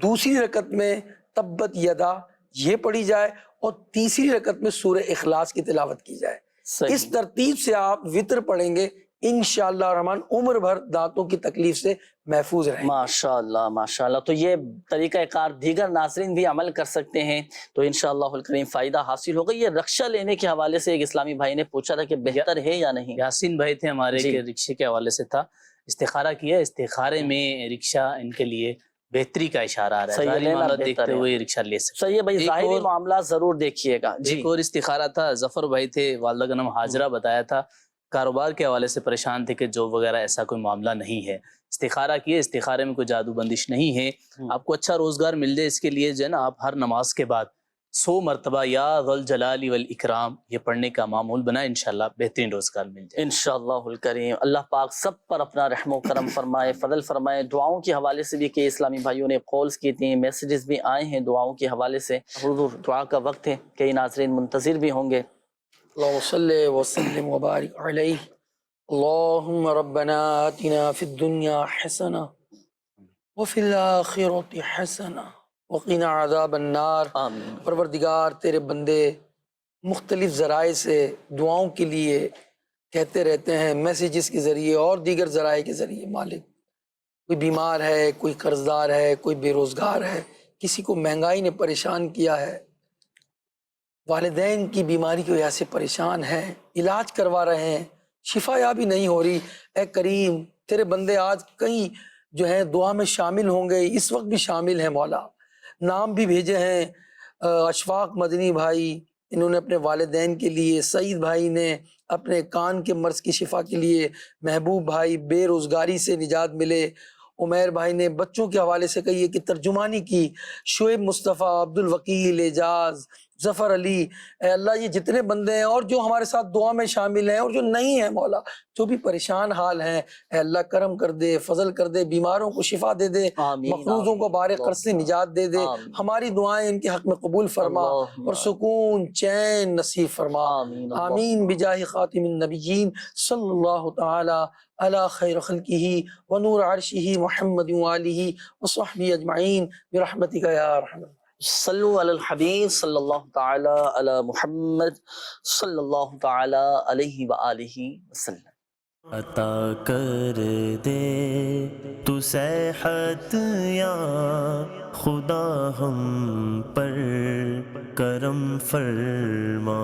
دوسری رکعت میں تبت یدا یہ پڑھی جائے، اور تیسری رکعت میں سورہ اخلاص کی تلاوت کی جائے. اس ترتیب سے آپ وتر پڑھیں گے انشاءاللہ الرحمن عمر بھر دانتوں کی تکلیف سے محفوظ رہیں. ماشاءاللہ ماشاءاللہ. تو یہ طریقہ کار دیگر ناظرین بھی عمل کر سکتے ہیں تو انشاءاللہ الکریم فائدہ حاصل ہوگا. یہ رکشہ لینے کے حوالے سے ایک اسلامی بھائی نے پوچھا تھا کہ بہتر ہے یا نہیں. یاسین بھائی تھے ہمارے کہ رکشے کے حوالے سے تھا، استخارہ کیا، استخارے میں رکشہ ان کے لیے بہتری کا اشارہ آ رہا ہے. معاملات دیکھتے ہوئے رکشہ لے سکتے. صحیح ہے بھائی، ظاہری معاملات ضرور دیکھیے گا. ایک اور استخارہ تھا، ظفر بھائی تھے، والدہ کا نام حاجرہ بتایا تھا، کاروبار کے حوالے سے پریشان تھے کہ جاب وغیرہ ایسا کوئی معاملہ نہیں ہے. استخارہ کیے، استخارے میں کوئی جادو بندش نہیں ہے، آپ کو اچھا روزگار مل جائے اس کے لیے جو ہے نا آپ ہر نماز کے بعد 100 مرتبہ یا ذو الجلال والاکرام یہ پڑھنے کا معمول بنائے، انشاءاللہ بہترین روزگار مل جائے انشاءاللہ الکریم. اللہ پاک سب پر اپنا رحم و کرم فرمائے، فضل فرمائے. دعاؤں کے حوالے سے بھی کئی اسلامی بھائیوں نے کالز کی تھیں، میسیجز بھی آئے ہیں دعاؤں کے حوالے سے. حضور دعا کا وقت ہے، کئی ناظرین منتظر بھی ہوں گے. اللہم صلی وسلم وبارک علیہ. اللہم ربنا آتنا فی الدنیا حسنہ وفی الآخرۃ حسنہ وقنا عذاب النار. پروردگار تیرے بندے مختلف ذرائع سے دعاؤں کے لیے کہتے رہتے ہیں، میسیجز کے ذریعے اور دیگر ذرائع کے ذریعے. مالک کوئی بیمار ہے، کوئی قرض دار ہے، کوئی بے روزگار ہے، کسی کو مہنگائی نے پریشان کیا ہے، والدین کی بیماری کی وجہ سے پریشان ہے، علاج کروا رہے ہیں، شفا یابی نہیں ہو رہی. اے کریم تیرے بندے آج کئی جو ہیں دعا میں شامل ہوں گے، اس وقت بھی شامل ہیں. مولا نام بھی بھیجے ہیں، اشفاق مدنی بھائی انہوں نے اپنے والدین کے لیے، سعید بھائی نے اپنے کان کے مرض کی شفا کے لیے، محبوب بھائی بے روزگاری سے نجات ملے، عمیر بھائی نے بچوں کے حوالے سے کہی ہے کہ ترجمانی کی، شعیب مصطفیٰ، عبد الوکیل، اعجاز، ظفر علی، اے اللہ یہ جتنے بندے ہیں اور جو ہمارے ساتھ دعا میں شامل ہیں اور جو نہیں ہیں مولا، جو بھی پریشان حال ہیں، اے اللہ کرم کر دے، فضل کر دے، بیماروں کو شفا دے دے، مقروضوں کو بار قرض سے نجات دے دے، ہماری دعائیں ان کے حق میں قبول فرما اور سکون چین نصیب فرما، آمین بجاہ خاتم النبیین صلی اللہ تعالی علی خیر خلقہ ونور عرشہ محمد وآلہ وصحبہ اجمعین برحمتک یا ارحم الراحمین۔ صلو علی الحبیب صلی اللہ تعالی علی محمد صلی اللہ تعالی علیہ وآلہ وسلم۔ عطا کر دے تو صحت یا خدا ہم پر کرم فرما۔